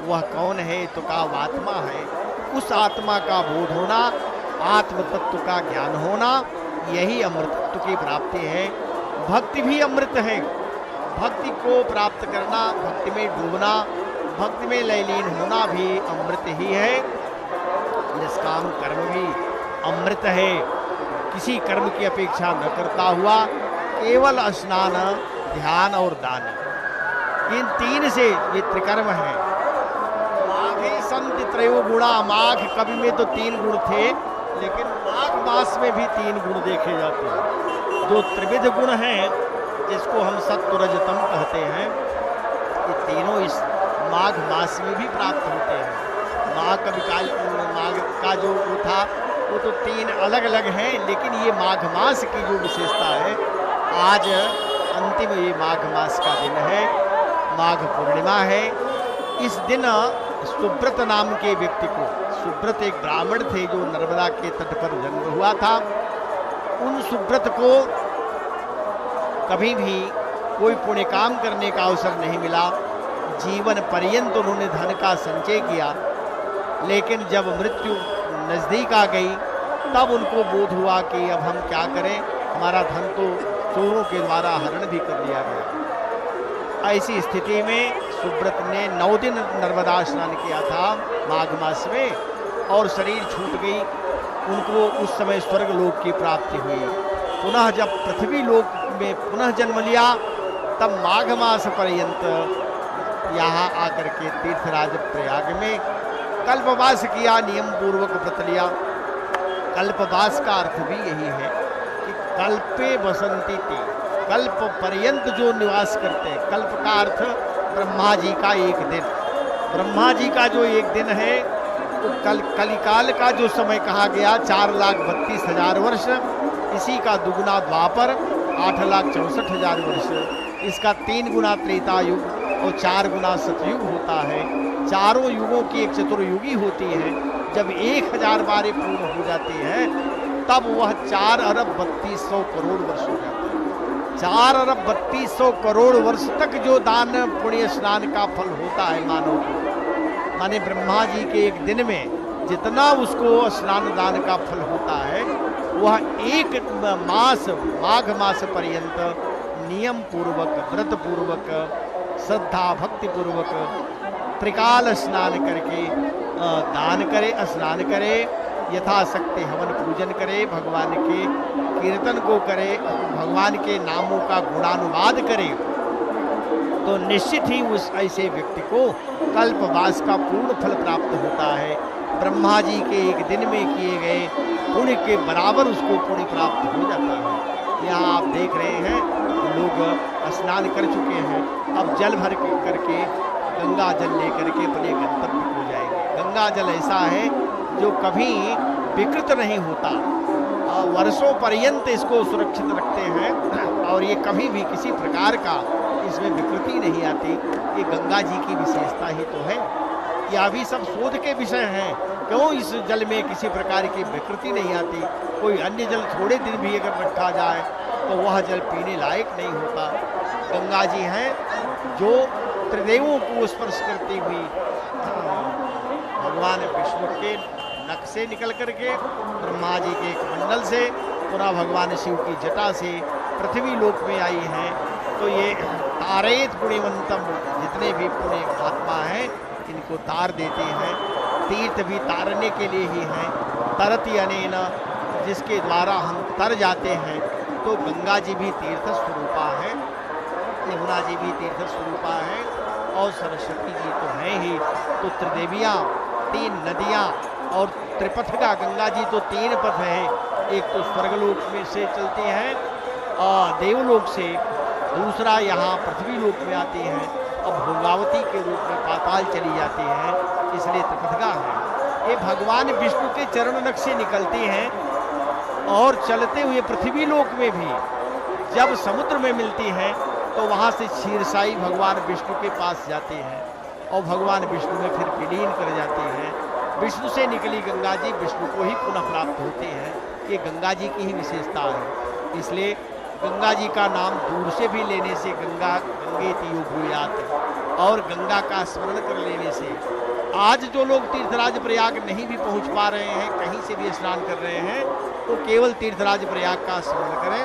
वह कौन है तो का आत्मा है। उस आत्मा का बोध होना, आत्म तत्व का ज्ञान होना, यही अमृतत्व की प्राप्ति है। भक्ति भी अमृत है। भक्ति को प्राप्त करना, भक्ति में डूबना, भक्ति में लयलीन होना भी अमृत ही है। निष्काम कर्म भी अमृत है। किसी कर्म की अपेक्षा न करता हुआ केवल स्नान, ध्यान और दान, इन तीन से ये त्रिकर्म है। माघे संत त्रयो गुणा, माघ कवि में तो 3 गुण थे, लेकिन माघ मास में भी 3 गुण देखे जाते हैं। जो त्रिविध गुण हैं, जिसको हम सत्व रजतम कहते हैं, ये तीनों इस माघ मास में भी प्राप्त होते हैं। माघ का जो वो था, वो तो 3 अलग अलग हैं, लेकिन ये माघ मास की जो विशेषता है, आज अंतिम ये माघ मास का दिन है, माघ पूर्णिमा है। इस दिन सुब्रत नाम के व्यक्ति को, सुब्रत एक ब्राह्मण थे जो नर्मदा के तट पर जन्म हुआ था, उन सुब्रत को कभी भी कोई पुण्य काम करने का अवसर नहीं मिला। जीवन पर्यंत उन्होंने धन का संचय किया, लेकिन जब मृत्यु नज़दीक आ गई तब उनको बोध हुआ कि अब हम क्या करें, हमारा धन तो चोरों के द्वारा हरण भी कर लिया गया। ऐसी स्थिति में सुब्रत ने 9 दिन नर्मदा स्नान किया था माघ मास में, और शरीर छूट गई। उनको उस समय स्वर्ग लोक की प्राप्ति हुई। पुनः जब पृथ्वी लोक में पुनः जन्म लिया, तब माघ मास पर्यंत यहाँ आकर के तीर्थराज प्रयाग में कल्पवास किया, नियम पूर्वक व्रत लिया। कल्पवास का अर्थ भी यही है कि कल्पे बसंती थी, कल्प पर्यंत जो निवास करते हैं। कल्प का अर्थ ब्रह्मा जी का एक दिन, ब्रह्मा जी का जो एक दिन है, तो कलिकाल का जो समय कहा गया 4,32,000 वर्ष, इसी का दुगुना द्वापर 8,64,000 वर्ष, इसका 3 गुना त्रेता युग और 4 गुना सतयुग होता है। चारों युगों की एक चतुर्युगी होती है। जब 1000 बारें पूर्ण हो जाती है, तब वह 4,32,000 करोड़ वर्ष हो जाता है। 4,32,000 करोड़ वर्ष तक जो दान पुण्य स्नान का फल होता है मानव को, माने ब्रह्मा जी के एक दिन में जितना उसको स्नान दान का फल होता है, वह एक मास माघ मास पर्यंत नियम पूर्वक, व्रत पूर्वक, श्रद्धा भक्ति पूर्वक त्रिकाल स्नान करके दान करे, स्नान करे, यथाशक्ति हवन पूजन करे, भगवान के कीर्तन को करे, भगवान के नामों का गुणानुवाद करे, तो निश्चित ही उस ऐसे व्यक्ति को कल्पवास का पूर्ण फल प्राप्त होता है। ब्रह्मा जी के एक दिन में किए गए पुण्य के बराबर उसको पुण्य प्राप्त हो जाता है। यहाँ आप देख रहे हैं लोग स्नान कर चुके हैं, अब जल भर करके गंगा जल लेकर के अपने गंतव्य को जाएंगे। गंगा जल ऐसा है जो कभी विकृत नहीं होता, वर्षों पर्यंत इसको सुरक्षित रखते हैं, और ये कभी भी किसी प्रकार का इसमें विकृति नहीं आती। ये गंगा जी की विशेषता ही तो है। यह भी सब शोध के विषय हैं, क्यों इस जल में किसी प्रकार की विकृति नहीं आती। कोई अन्य जल थोड़े दिन भी अगर रखा जाए तो वह जल पीने लायक नहीं होता। गंगा जी हैं जो त्रिदेवों को स्पर्श करती हुई भगवान विष्णु के नख से निकल करके, ब्रह्मा जी के एक मंडल से, पुनः भगवान शिव की जटा से पृथ्वी लोक में आई हैं। तो ये तारेत पुण्यवंतम, जितने भी पुण्य आत्मा हैं इनको तार देते हैं। तीर्थ भी तारने के लिए ही हैं। तरति अनेन, जिसके द्वारा हम तर जाते हैं। तो गंगा जी भी तीर्थ स्वरूपा है, यमुना जी भी तीर्थ स्वरूपा है, और सरस्वती जी तो हैं ही। तो त्रिदेवियाँ, 3 नदियाँ और त्रिपथ का गंगा जी तो 3 पथ है। एक तो स्वर्गलोक में से चलती हैं और देवलोक से, दूसरा यहाँ पृथ्वी लोक में आती हैं और भोगावती के रूप में पाताल चली जाती हैं, इसलिए त्रिपथगा है। ये भगवान विष्णु के चरण नख से निकलती हैं और चलते हुए पृथ्वी लोक में भी जब समुद्र में मिलती हैं तो वहाँ से क्षीरसाई भगवान विष्णु के पास जाते हैं और भगवान विष्णु में फिर विलीन कर जाते हैं। विष्णु से निकली गंगा जी विष्णु को ही पुनः प्राप्त होते हैं। ये गंगा जी की ही विशेषता है। इसलिए गंगा जी का नाम दूर से भी लेने से गंगा गंगेति यो भूयात, और गंगा का स्मरण कर लेने से आज जो लोग तीर्थराज प्रयाग नहीं भी पहुंच पा रहे हैं, कहीं से भी स्नान कर रहे हैं, तो केवल तीर्थराज प्रयाग का स्मरण करें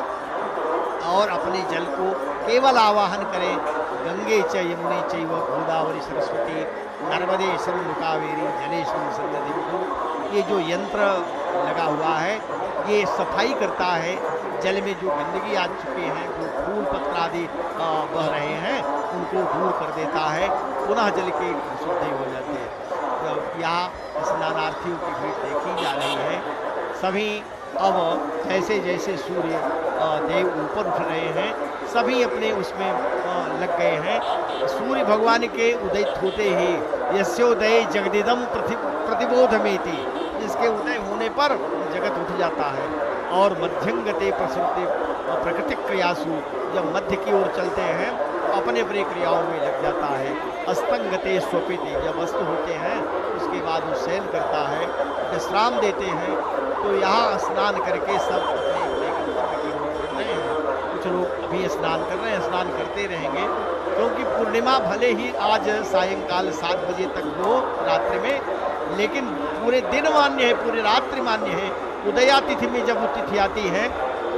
और अपने जल को केवल आवाहन करें। गंगे च यमुने चैव गोदावरी सरस्वती नर्मदे सिंधु कावेरी जलेस्मिन् सन्निधिं कुरु। ये जो यंत्र लगा हुआ है ये सफाई करता है, जल में जो गंदगी आ चुके हैं, जो फूल पत्र आदि बह रहे हैं, उनको दूर कर देता है, पुनः जल की शुद्धि हो जाती है। तो यहाँ स्नानार्थियों की भीड़ देखी जा रही है। सभी अब जैसे जैसे सूर्य देव ऊपर उठ रहे हैं, सभी अपने उसमें लग गए हैं। सूर्य भगवान के उदित होते ही यस्योदय जगदिदम प्रतिबोधमेति, इसके उदय होने पर जगत उठ जाता है। और मध्यंगते प्रसृति प्रकृतिक क्रियासु, जब मध्य की ओर चलते हैं अपने अपनी क्रियाओं में लग जाता है। अस्तंगते स्वपिति, जब अस्त होते हैं उसके बाद वो शयन करता है, विश्राम देते हैं। तो यहाँ स्नान करके सब अपने अपने गंतव्य की ओर बढ़ रहे हैं। कुछ लोग अभी स्नान कर रहे हैं, स्नान करते रहेंगे, क्योंकि पूर्णिमा भले ही आज सायंकाल 7 बजे तक हो रात्रि में, लेकिन पूरे दिन मान्य है, पूरी रात्रि मान्य है। उदया तिथि में जब वो तिथि आती है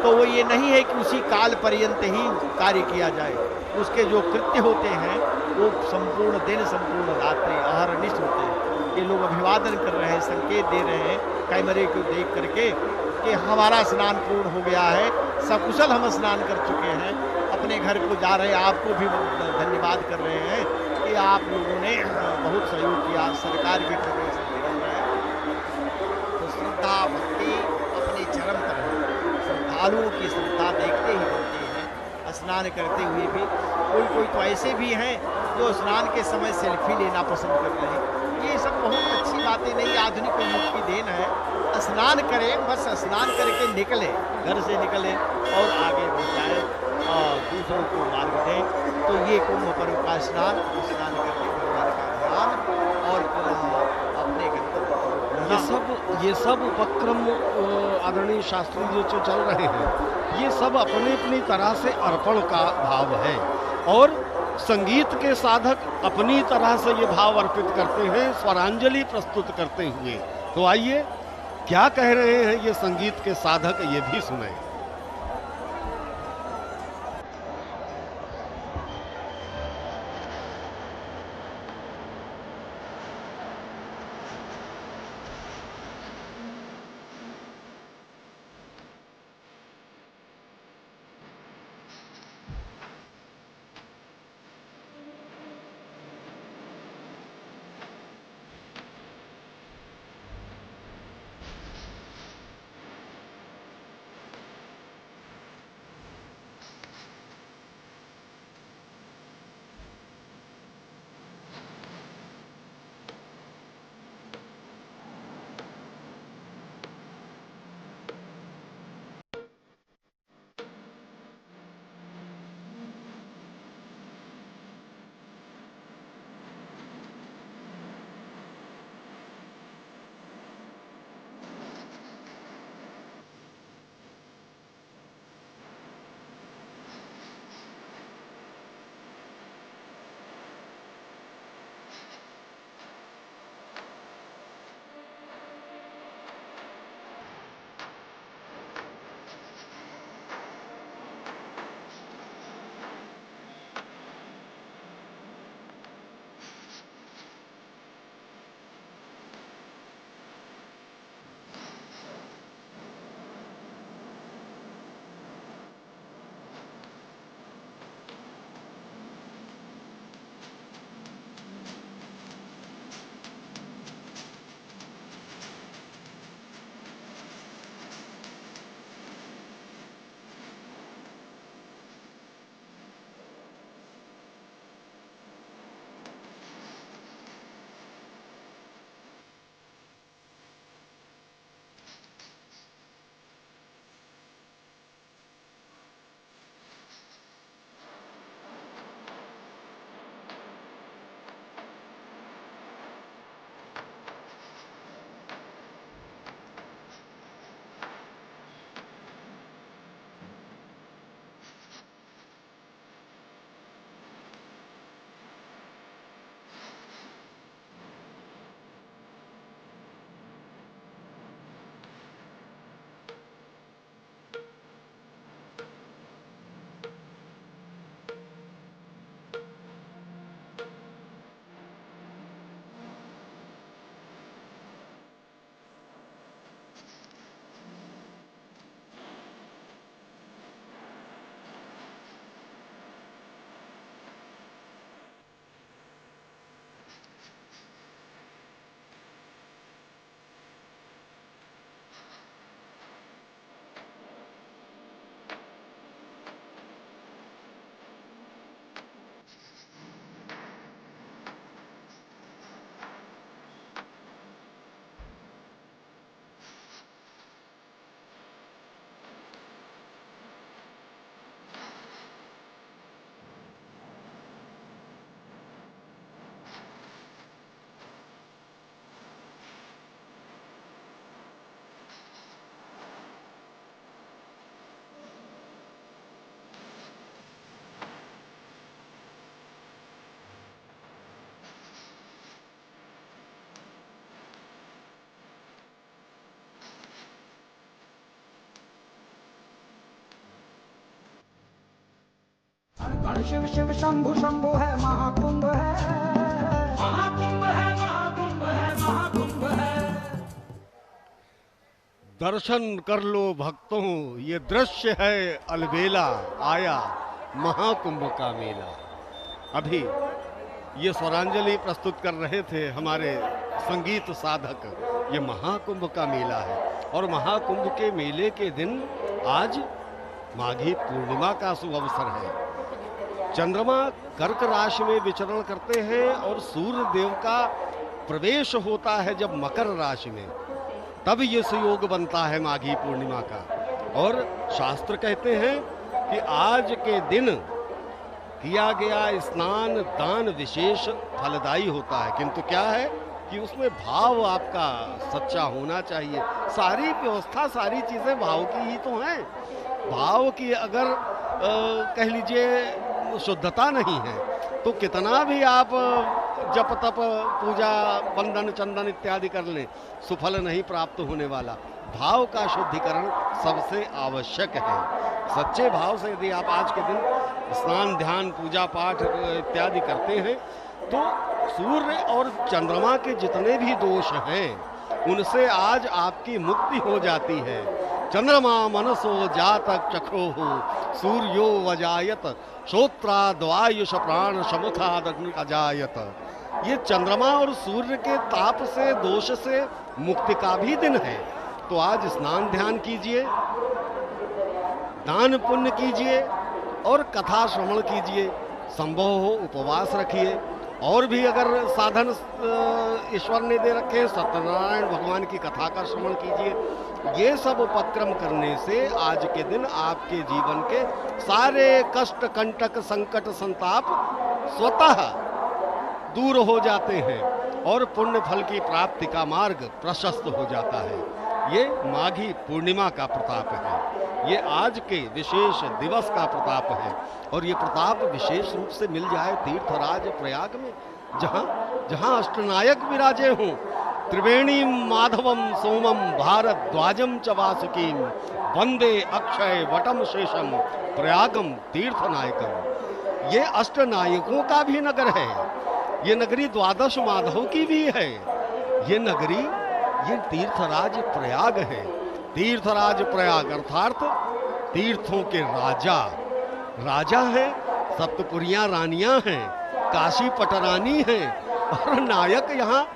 तो वो ये नहीं है कि उसी काल पर्यंत ही कार्य किया जाए, उसके जो कृत्य होते हैं वो संपूर्ण दिन संपूर्ण रात्रि अहरनिश होते हैं। ये लोग अभिवादन कर रहे हैं, संकेत दे रहे हैं कैमरे को देख करके कि हमारा स्नान पूर्ण हो गया है, सकुशल हम स्नान कर चुके हैं, अपने घर को जा रहे हैं। आपको भी धन्यवाद कर रहे हैं कि आप लोगों ने बहुत सहयोग किया, सरकार भी प्रदेश तो श्रद्धा भक्ति अपने चरम पर है। श्रद्धालुओं की श्रद्धा देखते ही बनती है। स्नान करते हुए भी कोई तो ऐसे भी हैं जो स्नान के समय सेल्फी लेना पसंद कर रहे हैं। ये सब बहुत अच्छी बातें नहीं, आधुनिक युग की देन है। स्नान करें, बस स्नान करके निकलें, घर से निकलें और आगे बढ़ जाएं और दूसरों को मार्ग दें। तो ये कुंभ पर्व का स्नान करके भगवान का ध्यान और अपने गंतव्य ये सब उपक्रम आदरणीय शास्त्री जी जो चल रहे हैं, ये सब अपनी अपनी तरह से अर्पण का भाव है और संगीत के साधक अपनी तरह से ये भाव अर्पित करते हैं, स्वरांजलि प्रस्तुत करते हुए। तो आइए क्या कह रहे हैं ये संगीत के साधक, ये भी सुने। हर शिव शिव शंभु शंभु है महाकुंभ है, महाकुंभ है, महाकुंभ है, महाकुंभ है। दर्शन कर लो भक्तों, ये दृश्य है अलबेला, आया महाकुंभ का मेला। अभी ये स्वरांजलि प्रस्तुत कर रहे थे हमारे संगीत साधक। ये महाकुंभ का मेला है और महाकुंभ के मेले के दिन आज माघी पूर्णिमा का शुभ अवसर है। चंद्रमा कर्क राशि में विचरण करते हैं और सूर्य देव का प्रवेश होता है जब मकर राशि में, तब ये सुयोग बनता है माघी पूर्णिमा का। और शास्त्र कहते हैं कि आज के दिन किया गया स्नान दान विशेष फलदायी होता है, किंतु क्या है कि उसमें भाव आपका सच्चा होना चाहिए। सारी व्यवस्था सारी चीजें भाव की ही तो हैं। भाव की अगर कह लीजिए शुद्धता नहीं है तो कितना भी आप जप तप पूजा बंधन चंदन इत्यादि कर लें, सुफल नहीं प्राप्त होने वाला। भाव का शुद्धिकरण सबसे आवश्यक है। सच्चे भाव से यदि आप आज के दिन स्नान ध्यान पूजा पाठ इत्यादि करते हैं तो सूर्य और चंद्रमा के जितने भी दोष हैं उनसे आज आपकी मुक्ति हो जाती है। चंद्रमा मनसो जातक चक्रो हो, सूर्यो वजायत श्रोत्राद्वायुष प्राण समुखाद अजायत। ये चंद्रमा और सूर्य के ताप से दोष से मुक्ति का भी दिन है। तो आज स्नान ध्यान कीजिए, दान पुण्य कीजिए और कथा श्रवण कीजिए। संभव हो उपवास रखिए और भी अगर साधन ईश्वर ने दे रखे, सत्यनारायण भगवान की कथा का श्रवण कीजिए। ये सब उपक्रम करने से आज के दिन आपके जीवन के सारे कष्ट कंटक संकट संताप स्वतः दूर हो जाते हैं और पुण्य फल की प्राप्ति का मार्ग प्रशस्त हो जाता है। ये माघी पूर्णिमा का प्रताप है, ये आज के विशेष दिवस का प्रताप है। और ये प्रताप विशेष रूप से मिल जाए तीर्थराज प्रयाग में, जहाँ अष्टनायक विराजे हों। त्रिवेणी माधवम सोमम भारद्वाजम च वासुकीम, वंदे अक्षय वटम शेषम प्रयागम तीर्थनायकम। ये अष्टनायकों का भी नगर है, ये नगरी द्वादश माधव की भी है। ये नगरी ये तीर्थराज प्रयाग है। तीर्थराज प्रयाग अर्थात तीर्थों के राजा राजा हैं, सप्तपुरियां रानियां हैं, काशी पटरानी हैं और नायक यहाँ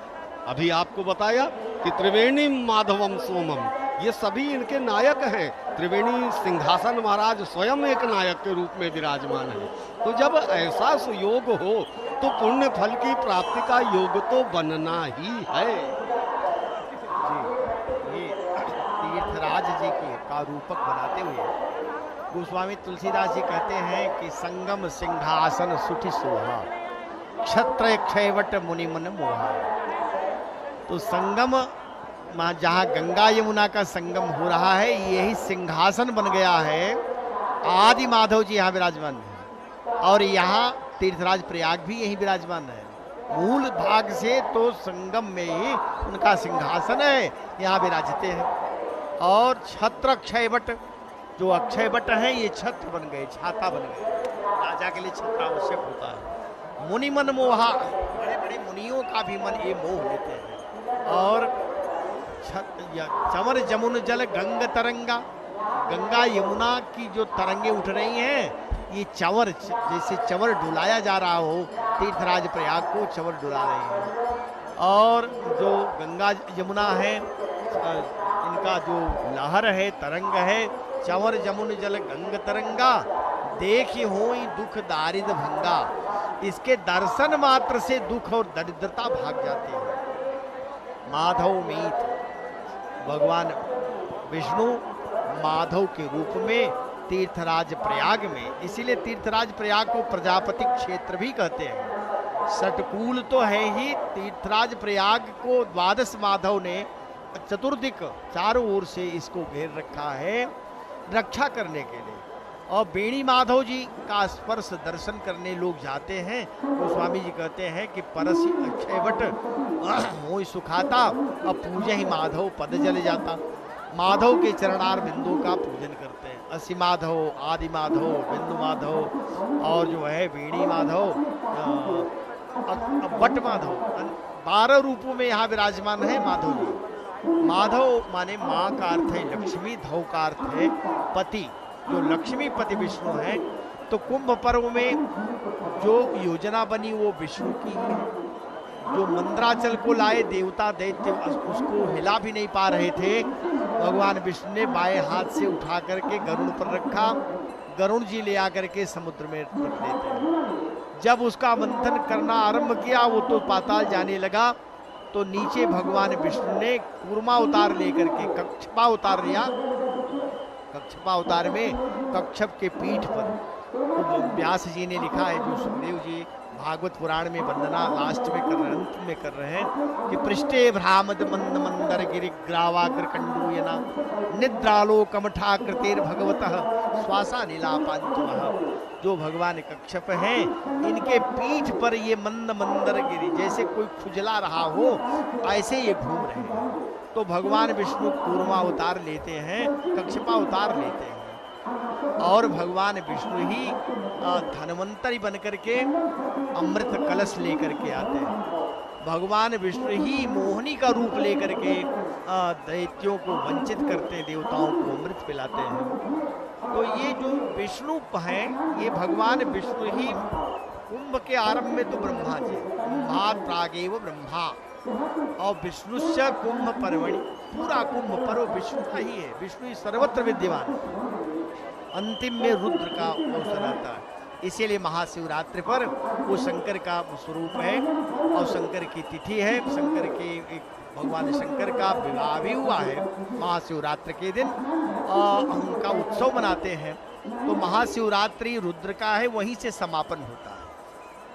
अभी आपको बताया कि त्रिवेणी माधवम सोमम, ये सभी इनके नायक हैं। त्रिवेणी सिंहासन महाराज स्वयं एक नायक के रूप में विराजमान है। तो जब ऐसा सुयोग हो तो पुण्य फल की प्राप्ति का योग तो बनना ही है। ये तीर्थराज जी का रूपक बनाते हुए गोस्वामी तुलसीदास जी कहते हैं कि संगम सिंहासन सुठि सोहा, क्षत्र क्षयवट मुनि मन मोहा। तो संगम जहाँ गंगा यमुना का संगम हो रहा है, यही सिंहासन बन गया है। आदि माधव जी यहाँ विराजमान है और यहाँ तीर्थराज प्रयाग भी यही विराजमान है। मूल भाग से तो संगम में ही उनका सिंहासन है, यहाँ विराजते हैं। और छत्र क्षयवट, जो अक्षय वट है ये छत्र बन गए, छाता बन गए। राजा के लिए छत्र आवश्यक होता है। मुनि मन मोहा, बड़े बड़े मुनियों का भी मन ये मोह लेते हैं। और चंवर जमुन जल गंग तरंगा, गंगा यमुना की जो तरंगे उठ रही हैं, ये चंवर जैसे चंवर डुलाया जा रहा हो, तीर्थराज प्रयाग को चंवर डुला रहे हैं। और जो गंगा यमुना है, इनका जो लहर है, तरंग है, चंवर जमुन जल गंग तरंगा, देखी होई दुख दारिद भंगा। इसके दर्शन मात्र से दुख और दरिद्रता भाग जाती है। माधव मीत, भगवान विष्णु माधव के रूप में तीर्थराज प्रयाग में, इसीलिए तीर्थराज प्रयाग को प्रजापति क्षेत्र भी कहते हैं। सटकूल तो है ही, तीर्थराज प्रयाग को द्वादश माधव ने चतुर्दिक चारों ओर से इसको घेर रखा है रक्षा करने के लिए। और बेणी माधव जी का स्पर्श दर्शन करने लोग जाते हैं। गोस्वामी जी कहते हैं कि परस अक्षयवट मोहि सुखाता, अब पूजे ही माधव पद जल जाता। माधव के चरणार बिंदु का पूजन करते हैं। असी माधव, आदि माधव, बिंदु माधव और जो है वीणी माधव, बट माधव, 12 रूपों में यहाँ विराजमान है माधव जी। माधव माने माँ का अर्थ है लक्ष्मी, धव का अर्थ है पति, जो लक्ष्मी पति विष्णु है। तो कुंभ पर्व में जो योजना बनी वो विष्णु की है। जो मंदराचल को लाए देवता दैत्य उसको हिला भी नहीं पा रहे थे, भगवान विष्णु ने बाएं हाथ से उठा करके गरुड़ पर रखा, गरुड़ जी ले आकर के समुद्र में रख देते हैं। जब उसका मंथन करना आरंभ किया वो तो पाताल जाने लगा, तो नीचे भगवान विष्णु ने कूर्मा अवतार लेकर के कच्छपा अवतार लिया। कच्छपा अवतार में कच्छप के पीठ पर व्यास जी ने लिखा है, जो सुखदेव जी भागवत पुराण में वंदना लास्ट में कर रहे हैं, अंत में कर रहे हैं कि पृष्ठे भ्रामद मंद मंदर गिरि ग्रावाग्र कंडूयना निद्रालोकमठा कृतेर भगवतः श्वासा नीलापांचवः। जो भगवान कच्छप हैं इनके पीठ पर ये मंद मंदर गिरी, जैसे कोई खुजला रहा हो ऐसे ये घूम रहे हैं। तो भगवान विष्णु कूर्मा अवतार लेते हैं, कच्छपा अवतार लेते हैं, और भगवान विष्णु ही धनवंतरी बनकर के अमृत कलश लेकर के आते हैं। भगवान विष्णु ही मोहिनी का रूप लेकर के दैत्यों को वंचित करते हैं, देवताओं को अमृत पिलाते हैं। तो ये जो विष्णु हैं ये भगवान विष्णु ही कुंभ के आरंभ में तो ब्रह्मा जी, कुंभात प्रागेव ब्रह्मा, और विष्णुस्य कुंभ पर्वणि, पूरा कुंभ पर्व विष्णु का ही है। विष्णु ही सर्वत्र विद्यमान है। अंतिम में रुद्र का अवसर आता है, इसीलिए महाशिवरात्रि पर वो शंकर का स्वरूप है और शंकर की तिथि है। शंकर के एक भगवान शंकर का विवाह भी हुआ है महाशिवरात्रि के दिन, उनका उत्सव मनाते हैं। तो महाशिवरात्रि रुद्र का है, वहीं से समापन होता है।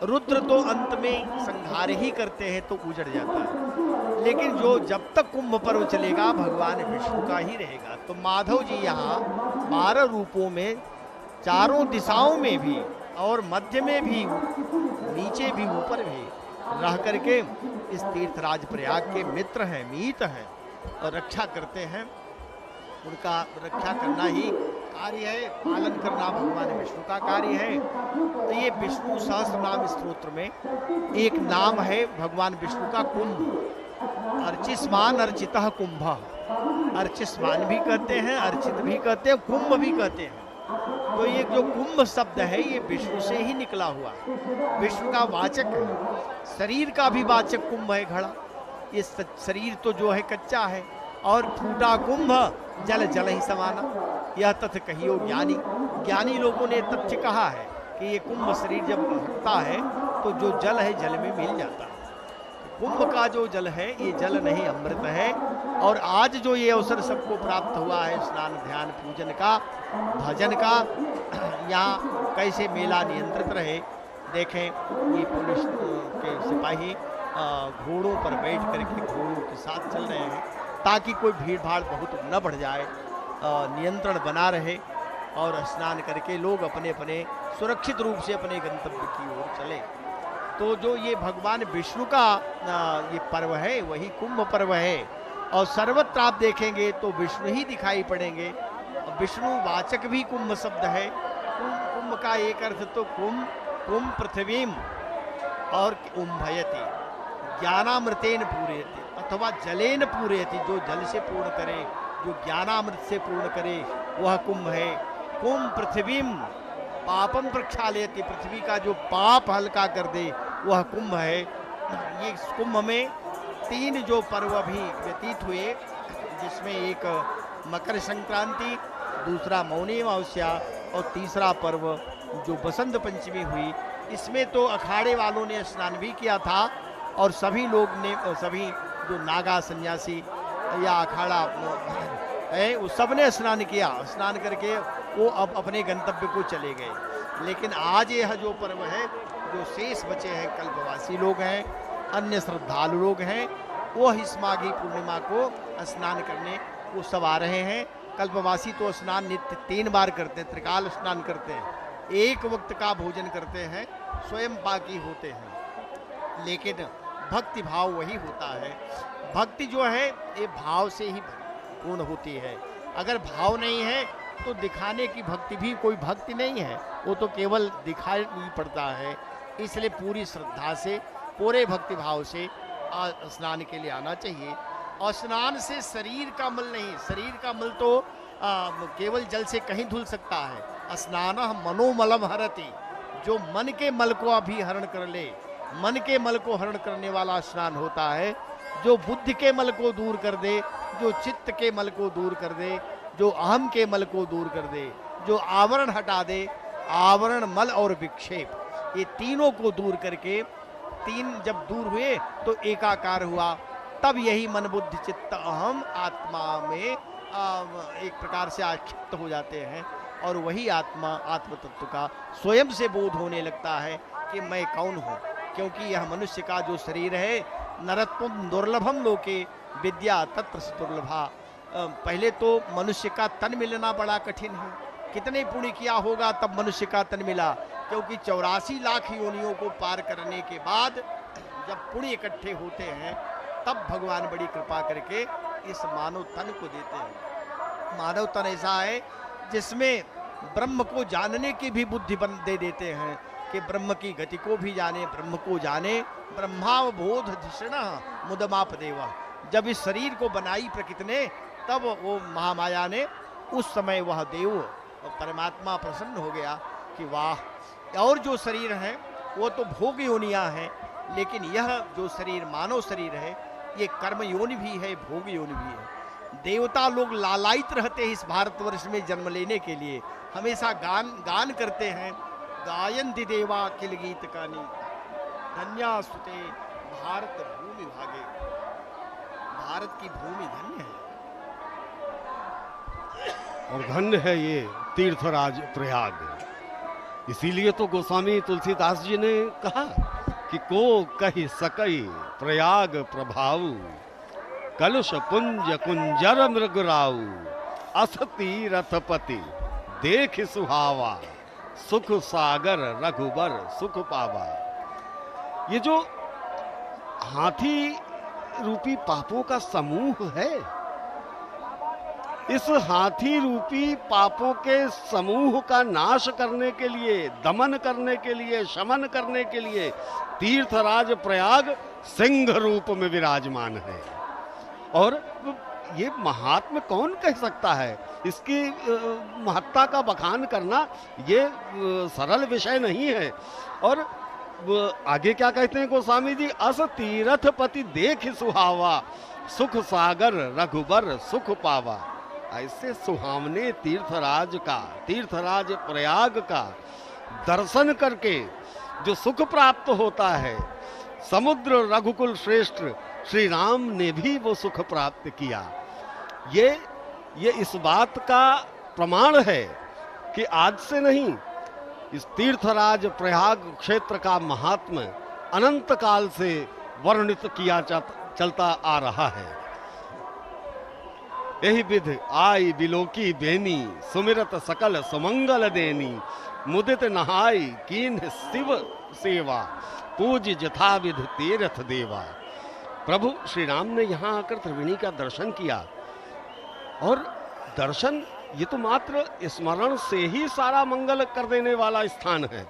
रुद्र तो अंत में संहार ही करते हैं तो उजड़ जाता है, लेकिन जो जब तक कुंभ पर्व चलेगा भगवान विष्णु का ही रहेगा। तो माधव जी यहाँ 12 रूपों में, चारों दिशाओं में भी और मध्य में भी, नीचे भी ऊपर भी रह करके इस तीर्थराज प्रयाग के मित्र हैं, मीत हैं और रक्षा करते हैं। उनका रक्षा करना ही कार्य है, पालन करना भगवान विष्णु का कार्य है। तो ये विष्णु सहस्त्र नाम स्तोत्र में एक नाम है भगवान विष्णु का कुंभ। अर्चिस्मान अर्चितः कुंभ, अर्चिस्मान भी कहते हैं, अर्चित भी कहते हैं, कुंभ भी कहते हैं। तो ये जो कुंभ शब्द है ये विष्णु से ही निकला हुआ है, विष्णु का वाचक है। शरीर का भी वाचक कुंभ है, घड़ा। ये शरीर तो जो है कच्चा है, और फूटा कुंभ जल जल ही समाना, यह तथ्य कहियो ज्ञानी। ज्ञानी लोगों ने तथ्य कहा है कि ये कुंभ शरीर जब फूटता है तो जो जल है जल में मिल जाता है। कुंभ का जो जल है ये जल नहीं अमृत है। और आज जो ये अवसर सबको प्राप्त हुआ है स्नान ध्यान पूजन का, भजन का, यहाँ कैसे मेला नियंत्रित रहे देखें। ये पुलिस के सिपाही घोड़ों पर बैठ करके घोड़ों के साथ चल रहे हैं ताकि कोई भीड़ भाड़ बहुत न बढ़ जाए, नियंत्रण बना रहे और स्नान करके लोग अपने अपने सुरक्षित रूप से अपने गंतव्य की ओर चले। तो जो ये भगवान विष्णु का ये पर्व है वही कुंभ पर्व है। और सर्वत्र आप देखेंगे तो विष्णु ही दिखाई पड़ेंगे। विष्णु वाचक भी कुंभ शब्द है। कुंभ का एक अर्थ तो कुंभ पृथ्वीम और उम्भयति, ज्ञानामृतेन पूरयति अथवा जलेन पूरयति, जो जल से पूर्ण करे, जो ज्ञानामृत से पूर्ण करे वह कुंभ है। कुंभ पृथ्वीम पापम प्रक्षालयति, पृथ्वी का जो पाप हल्का कर दे वह कुंभ है। ये कुंभ में 3 जो पर्व अभी व्यतीत हुए, जिसमें एक मकर संक्रांति, दूसरा मौनी अमावस्या और तीसरा पर्व जो बसंत पंचमी हुई, इसमें तो अखाड़े वालों ने स्नान भी किया था और सभी लोग ने, सभी जो नागा सन्यासी या अखाड़ा है वो सब ने स्नान किया। स्नान करके वो अब अपने गंतव्य को चले गए। लेकिन आज यह जो पर्व है, जो शेष बचे हैं कल्पवासी लोग हैं, अन्य श्रद्धालु लोग हैं, वो इस माघी पूर्णिमा को स्नान करने वो सब आ रहे हैं। कल्पवासी तो स्नान नित्य 3 बार करते हैं, त्रिकाल स्नान करते हैं, एक वक्त का भोजन करते हैं, स्वयं पाकी होते हैं। लेकिन भक्ति भाव वही होता है। भक्ति जो है ये भाव से ही पूर्ण होती है। अगर भाव नहीं है तो दिखाने की भक्ति भी कोई भक्ति नहीं है, वो तो केवल दिखाई पड़ता है। इसलिए पूरी श्रद्धा से, पूरे भक्ति भाव से स्नान के लिए आना चाहिए। और स्नान से शरीर का मल नहीं, शरीर का मल तो केवल जल से कहीं धुल सकता है। स्नान मनोमलम हरति, जो मन के मल को अभी हरण कर ले, मन के मल को हरण करने वाला स्नान होता है। जो बुद्धि के मल को दूर कर दे, जो चित्त के मल को दूर कर दे, जो अहम के मल को दूर कर दे, जो आवरण हटा दे, आवरण, मल और विक्षेप, ये तीनों को दूर करके, तीन जब दूर हुए तो एकाकार हुआ, तब यही मन बुद्धि चित्त अहम आत्मा में एक प्रकार से आक्षिप्त हो जाते हैं। और वही आत्मा, आत्म तत्व का स्वयं से बोध होने लगता है कि मैं कौन हूँ। क्योंकि यह मनुष्य का जो शरीर है, नरत्वम दुर्लभम लोके विद्या तत्र से दुर्लभा। पहले तो मनुष्य का तन मिलना बड़ा कठिन है। कितने पुण्य किया होगा तब मनुष्य का तन मिला, क्योंकि 84 लाख योनियों को पार करने के बाद जब पुण्य इकट्ठे होते हैं तब भगवान बड़ी कृपा करके इस मानव तन को देते हैं। मानव तन ऐसा है जिसमें ब्रह्म को जानने की भी बुद्धि दे देते हैं कि ब्रह्म की गति को भी जाने, ब्रह्म को जाने। ब्रह्मावबोध धिषण मुदमाप देवा। जब इस शरीर को बनाई प्रकृति ने, तब वो महामाया ने, उस समय वह देव परमात्मा प्रसन्न हो गया कि वाह। और जो शरीर है वो तो भोग योनियां हैं, लेकिन यह जो शरीर मानव शरीर है ये कर्म योनि भी है, भोग योनि भी है। देवता लोग लालायित रहते हैं इस भारतवर्ष में जन्म लेने के लिए, हमेशा गान करते हैं। गायन्ति देवा किल गीत कानी, धन्यास्तुते भारत भूमि भागे। भारत की भूमि धन्य है। और धन्य है ये तीर्थराज प्रयाग। इसीलिए तो गोस्वामी तुलसीदास जी ने कहा कि को कही सकई प्रयाग प्रभाऊ, कलुष पुंज कुंजर मृगराऊ, अस तीरथपति देख सुहावा, सुख सागर रघुबर सुख पावा। ये जो हाथी रूपी पापों का समूह है, इस हाथी रूपी पापों के समूह का नाश करने के लिए, दमन करने के लिए, शमन करने के लिए तीर्थराज प्रयाग सिंह रूप में विराजमान है। और ये महात्म कौन कह सकता है? इसकी महत्ता का बखान करना ये सरल विषय नहीं है। और आगे क्या कहते हैं गोस्वामी जी? अस तीर्थपति देख सुहावा, सुख सागर रघुबर सुख पावा। ऐसे सुहावने तीर्थराज का, तीर्थराज प्रयाग का दर्शन करके जो सुख प्राप्त होता है, समुद्र रघुकुल श्रेष्ठ श्री राम ने भी वो सुख प्राप्त किया। ये इस बात का प्रमाण है कि आज से नहीं, इस तीर्थराज प्रयाग क्षेत्र का महात्म्य अनंत काल से वर्णित किया चलता आ रहा है। यही विधि आई बिलोकी बेनी, सुमिरत सकल सुमंगल देनी, मुदित नहाई कीन शिव सेवा, पूज जथा विध तीर्थ देवा। प्रभु श्री राम ने यहाँ आकर त्रिवेणी का दर्शन किया, और दर्शन ये तो मात्र स्मरण से ही सारा मंगल कर देने वाला स्थान है।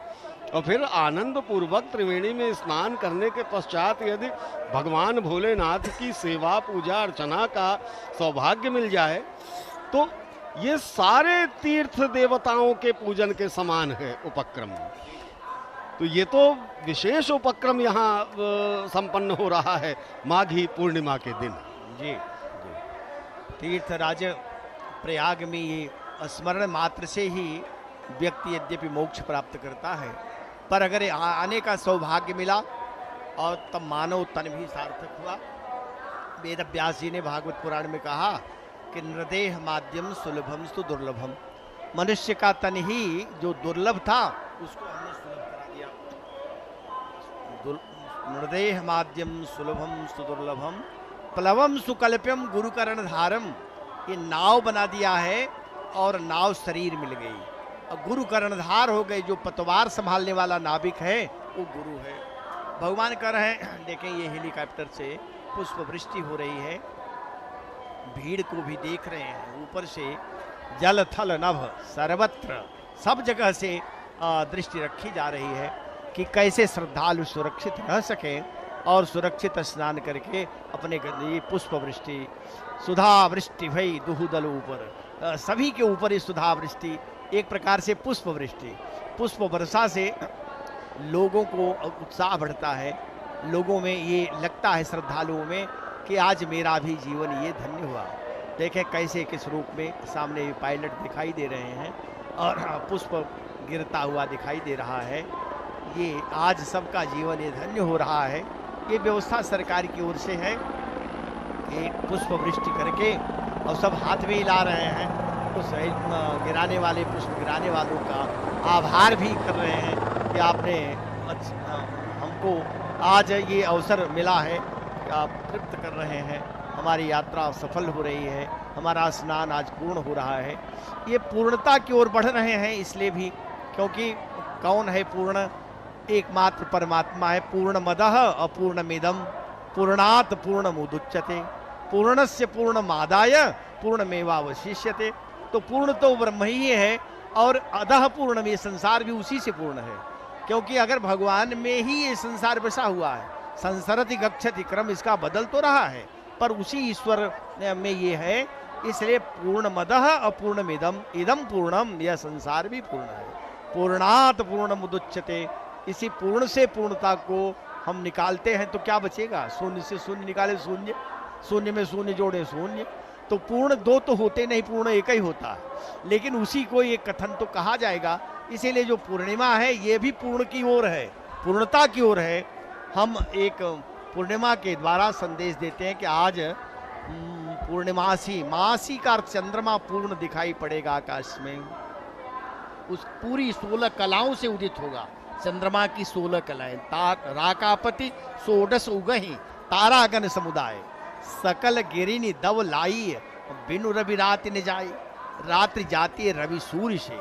और फिर आनंद पूर्वक त्रिवेणी में स्नान करने के पश्चात यदि भगवान भोलेनाथ की सेवा पूजा अर्चना का सौभाग्य मिल जाए तो ये सारे तीर्थ देवताओं के पूजन के समान है उपक्रम। तो ये तो विशेष उपक्रम यहाँ संपन्न हो रहा है माघी पूर्णिमा के दिन। जी, तीर्थराज प्रयाग में ये स्मरण मात्र से ही व्यक्ति यद्यपि मोक्ष प्राप्त करता है, पर अगर आने का सौभाग्य मिला और तब मानव तन भी सार्थक हुआ। वेद व्यास जी ने भागवत पुराण में कहा कि नृदेह माध्यम सुलभम स्तु दुर्लभम। मनुष्य का तन ही जो दुर्लभ था उसको हमने सुलभ करा दिया। नृदेह माध्यम सुलभम स्तु दुर्लभम, प्लवम सुकल्प्यम गुरुकरण धारम। ये नाव बना दिया है और नाव शरीर मिल गई, और गुरु कर्णधार हो गए। जो पतवार संभालने वाला नाविक है वो गुरु है। भगवान कह रहे हैं, देखें ये हेलीकॉप्टर से पुष्प वृष्टि हो रही है, भीड़ को भी देख रहे हैं। ऊपर से जल थल नभ सर्वत्र सब जगह से दृष्टि रखी जा रही है कि कैसे श्रद्धालु सुरक्षित रह सकें और सुरक्षित स्नान करके अपने ये पुष्प वृष्टि सुधा वृष्टि भई दुहुदल ऊपर, सभी के ऊपर ये सुधा वृष्टि एक प्रकार से पुष्प वृष्टि, पुष्प वर्षा से लोगों को उत्साह बढ़ता है। लोगों में ये लगता है, श्रद्धालुओं में, कि आज मेरा भी जीवन ये धन्य हुआ। देखें कैसे किस रूप में सामने पायलट दिखाई दे रहे हैं और पुष्प गिरता हुआ दिखाई दे रहा है। ये आज सबका जीवन ये धन्य हो रहा है। ये व्यवस्था सरकार की ओर से है कि पुष्प वृष्टि करके और सब हाथ में हिला रहे हैं, उस गिराने वाले पुष्प गिराने वालों का आभार भी कर रहे हैं कि आपने हमको आज ये अवसर मिला है कि आप तृप्त कर रहे हैं, हमारी यात्रा सफल हो रही है, हमारा स्नान आज पूर्ण हो रहा है। ये पूर्णता की ओर बढ़ रहे हैं इसलिए भी क्योंकि कौन है पूर्ण? एकमात्र परमात्मा है। पूर्णमदः अपूर्णमिदं पूर्णात् पूर्णमुदुच्यते पूर्णस्य पूर्णमादाय पूर्णमेवावशिष्यते। तो पूर्ण तो ब्रह्म ही है और अधः पूर्ण में संसार भी उसी से पूर्ण है, क्योंकि अगर भगवान में ही ये संसार बसा हुआ है, संसरति गच्छति क्रम इसका बदल तो रहा है पर उसी ईश्वर में ये है, इसलिए पूर्णमदः अपूर्णमिदं इदं पूर्णम, यह संसार भी पूर्ण है। पूर्णात् पूर्णमुदुच्यते, इसी पूर्ण से पूर्णता को हम निकालते हैं तो क्या बचेगा? शून्य से शून्य निकाले शून्य, शून्य में शून्य जोड़े शून्य, तो पूर्ण दो तो होते नहीं, पूर्ण एक ही होता है। लेकिन उसी को ये कथन तो कहा जाएगा, इसीलिए जो पूर्णिमा है ये भी पूर्ण की ओर है, पूर्णता की ओर है। हम एक पूर्णिमा के द्वारा संदेश देते हैं कि आज पूर्णिमासी, मासी का अर्थ चंद्रमा पूर्ण दिखाई पड़ेगा आकाश में, उस पूरी 16 कलाओं से उदित होगा। चंद्रमा की 16 कलाएं, राकापति सोडस उगहि तारागण समुदाय सकल गिरिनी दव लाई बिनु रवि राति न जाई, रात्रि जाती है रवि सूर्य से।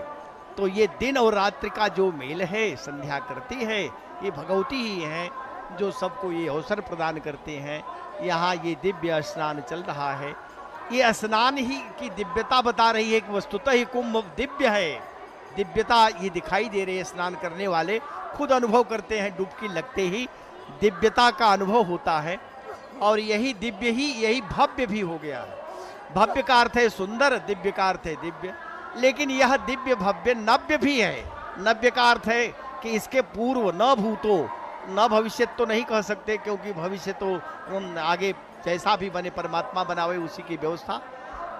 तो ये दिन और रात्रि का जो मेल है, संध्या करती है, ये भगवती ही है जो सबको ये अवसर प्रदान करते हैं। यहाँ ये दिव्य स्नान चल रहा है, ये स्नान ही की दिव्यता बता रही है कि वस्तुतः ही कुंभ दिव्य है। दिव्यता ये दिखाई दे रही है, स्नान करने वाले खुद अनुभव करते हैं, डुबकी लगते ही दिव्यता का अनुभव होता है। और यही दिव्य ही यही भव्य भी हो गया है। भव्य का अर्थ है सुंदर, दिव्य का अर्थ है दिव्य, लेकिन यह दिव्य भव्य नव्य भी है। नव्य का अर्थ है कि इसके पूर्व न भूतो न भविष्य तो नहीं कह सकते, क्योंकि भविष्य तो आगे जैसा भी बने परमात्मा बनावे उसी की व्यवस्था,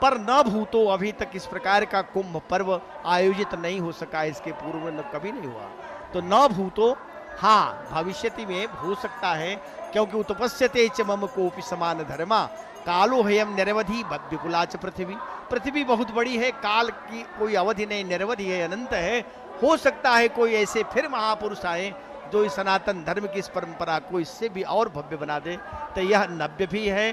पर न भूतो अभी तक इस प्रकार का कुंभ पर्व आयोजित नहीं हो सका, इसके पूर्व में कभी नहीं हुआ। तो न भूतो, हाँ भविष्यति में हो सकता है, क्योंकि उत्पस्यते च मम कोपि समान धर्मा कालो हयम निरवधि विपुलाच पृथ्वी। पृथ्वी बहुत बड़ी है, काल की कोई अवधि नहीं, निरवधि है, अनंत है। हो सकता है कोई ऐसे फिर महापुरुष आए जो इस सनातन धर्म की इस परंपरा को इससे भी और भव्य बना दे। तो यह नव्य भी है,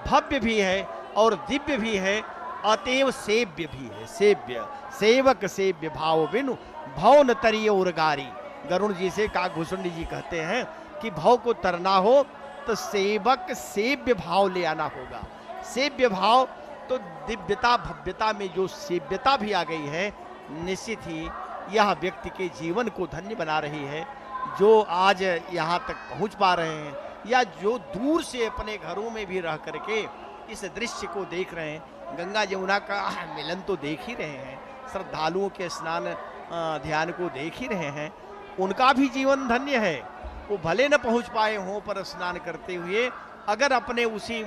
भव्य भी है और दिव्य भी है, अतएव सेव्य भी है। सेव्य, सेवक सेव्य भाव बिनु भव न तरिय उर्गारी। गरुण जी से काकभूषुंडी जी कहते हैं कि भव को तरना हो तो सेवक सेव्य भाव ले आना होगा। सेव्य भाव तो दिव्यता भव्यता में जो सेव्यता भी आ गई है, निश्चित ही यह व्यक्ति के जीवन को धन्य बना रही है। जो आज यहाँ तक पहुँच पा रहे हैं या जो दूर से अपने घरों में भी रह करके इस दृश्य को देख रहे हैं, गंगा जमुना का मिलन तो देख ही रहे हैं, श्रद्धालुओं के स्नान ध्यान को देख ही रहे हैं, उनका भी जीवन धन्य है। वो भले न पहुंच पाए हों पर स्नान करते हुए अगर अपने उसी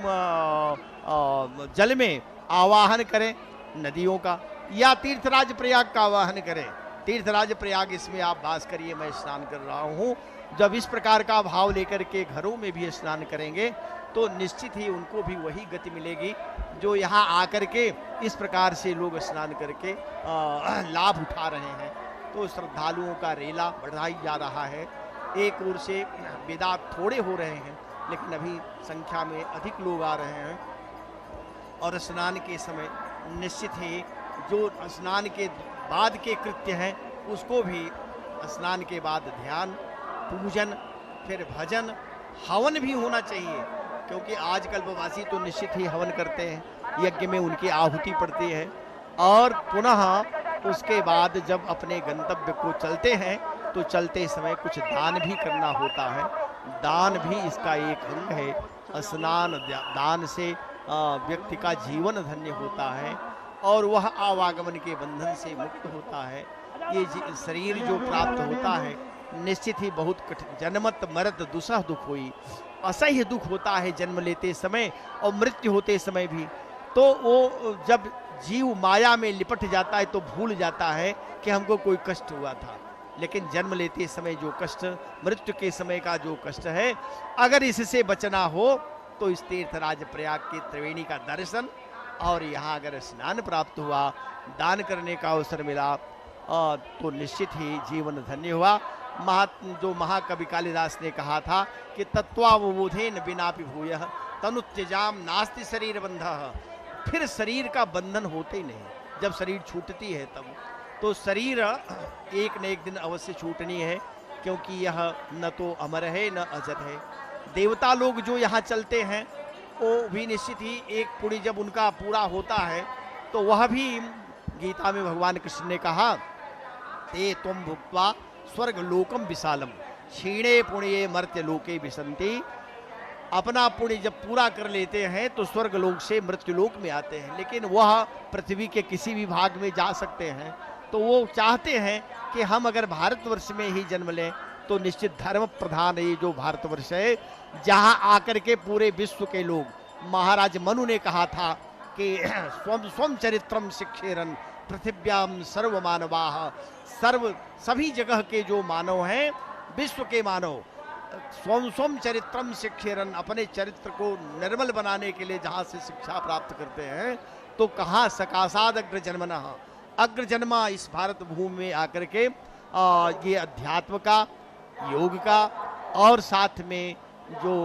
जल में आवाहन करें नदियों का, या तीर्थराज प्रयाग का आवाहन करें, तीर्थराज प्रयाग इसमें आप वास करिए, मैं स्नान कर रहा हूँ, जब इस प्रकार का भाव लेकर के घरों में भी स्नान करेंगे तो निश्चित ही उनको भी वही गति मिलेगी जो यहाँ आकर के इस प्रकार से लोग स्नान करके लाभ उठा रहे हैं। तो श्रद्धालुओं का रेला बढ़ाई जा रहा है। एक ओर से विदा थोड़े हो रहे हैं, लेकिन अभी संख्या में अधिक लोग आ रहे हैं और स्नान के समय निश्चित ही जो स्नान के बाद के कृत्य हैं उसको भी स्नान के बाद ध्यान, पूजन, फिर भजन, हवन भी होना चाहिए, क्योंकि आज कल्पवासी तो निश्चित ही हवन करते हैं, यज्ञ में उनकी आहुति पड़ती है और पुनः उसके बाद जब अपने गंतव्य को चलते हैं तो चलते समय कुछ दान भी करना होता है। दान भी इसका एक अंग है। स्नान दान से व्यक्ति का जीवन धन्य होता है और वह आवागमन के बंधन से मुक्त होता है। ये शरीर जो प्राप्त होता है निश्चित ही बहुत कठिन, जन्मत मरत दुसह दुख हुई, असह्य दुख होता है जन्म लेते समय और मृत्यु होते समय भी। तो वो जब जीव माया में लिपट जाता है तो भूल जाता है कि हमको कोई कष्ट हुआ था, लेकिन जन्म लेते समय जो कष्ट, मृत्यु के समय का जो कष्ट है, अगर इससे बचना हो तो इस तीर्थराज प्रयाग के त्रिवेणी का दर्शन और यहाँ अगर स्नान प्राप्त हुआ, दान करने का अवसर मिला तो निश्चित ही जीवन धन्य हुआ। जो महाकवि कालिदास ने कहा था कि तत्वावबोधेन बिनापि भूयः तनुत्यजाम नास्ति शरीर बंधः। फिर शरीर का बंधन होते ही नहीं, जब शरीर छूटती है तब। तो शरीर एक न एक दिन अवश्य छूटनी है, क्योंकि यह न तो अमर है न अजर है। देवता लोग जो यहाँ चलते हैं वो भी निश्चित ही एक पुण्य जब उनका पूरा होता है तो वह भी, गीता में भगवान कृष्ण ने कहा, ते त्वं भुक्त्वा स्वर्ग लोकम विशालम क्षीणे पुण्ये मर्त्य लोके विसंति। अपना पुण्य जब पूरा कर लेते हैं तो स्वर्ग लोक से मृत्यु लोक में आते हैं, लेकिन वह पृथ्वी के किसी भी भाग में जा सकते हैं। तो वो चाहते हैं कि हम अगर भारतवर्ष में ही जन्म लें तो निश्चित धर्म प्रधान ये जो भारतवर्ष है, जहाँ आकर के पूरे विश्व के लोग, महाराज मनु ने कहा था कि स्वम स्वम चरित्रम शिक्षेरन पृथिव्याम सर्व मानवाः। सभी जगह के जो मानव हैं, विश्व के मानव, स्वम स्वम चरित्रम शिक्षेरन, अपने चरित्र को निर्मल बनाने के लिए जहाँ से शिक्षा प्राप्त करते हैं, तो कहाँ सकाशाद अग्र जन्मनः, अग्र जन्मा इस भारत भूमि में आकर के ये अध्यात्म का, योग का और साथ में जो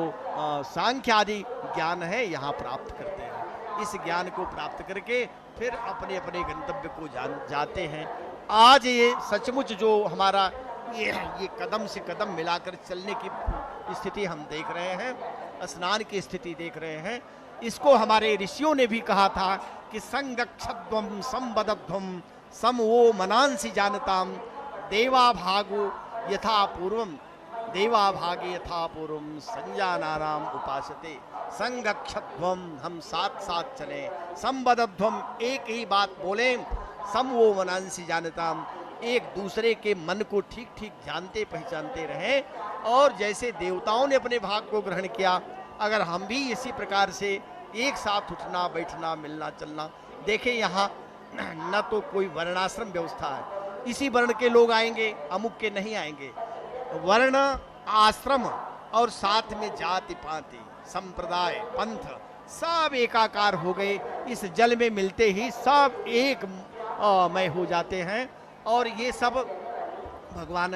सांख्य आदि ज्ञान है यहाँ प्राप्त करते हैं। इस ज्ञान को प्राप्त करके फिर अपने अपने गंतव्य को जाते हैं। आज ये सचमुच जो हमारा ये कदम से कदम मिलाकर चलने की स्थिति हम देख रहे हैं, स्नान की स्थिति देख रहे हैं, इसको हमारे ऋषियों ने भी कहा था कि संगक्षध्वम संबद्धध्वम सम वो मनांसी जानताम देवा भागो यथा पूर्वम, देवा भागे यथा पूर्वम संजानानाम उपासते। संगक्षध्वम, हम साथ साथ चलें, संबद्धध्वम, एक ही बात बोलें, सम वो मनांसी जानताम, एक दूसरे के मन को ठीक ठीक जानते पहचानते रहें। और जैसे देवताओं ने अपने भाग को ग्रहण किया, अगर हम भी इसी प्रकार से एक साथ उठना बैठना मिलना चलना। देखें यहाँ न तो कोई वर्णाश्रम व्यवस्था है, इसी वर्ण के लोग आएंगे, अमुक के नहीं आएंगे। वर्ण, आश्रम और साथ में जाति पाति संप्रदाय पंथ सब एकाकार हो गए। इस जल में मिलते ही सब एक मय हो जाते हैं। और ये सब भगवान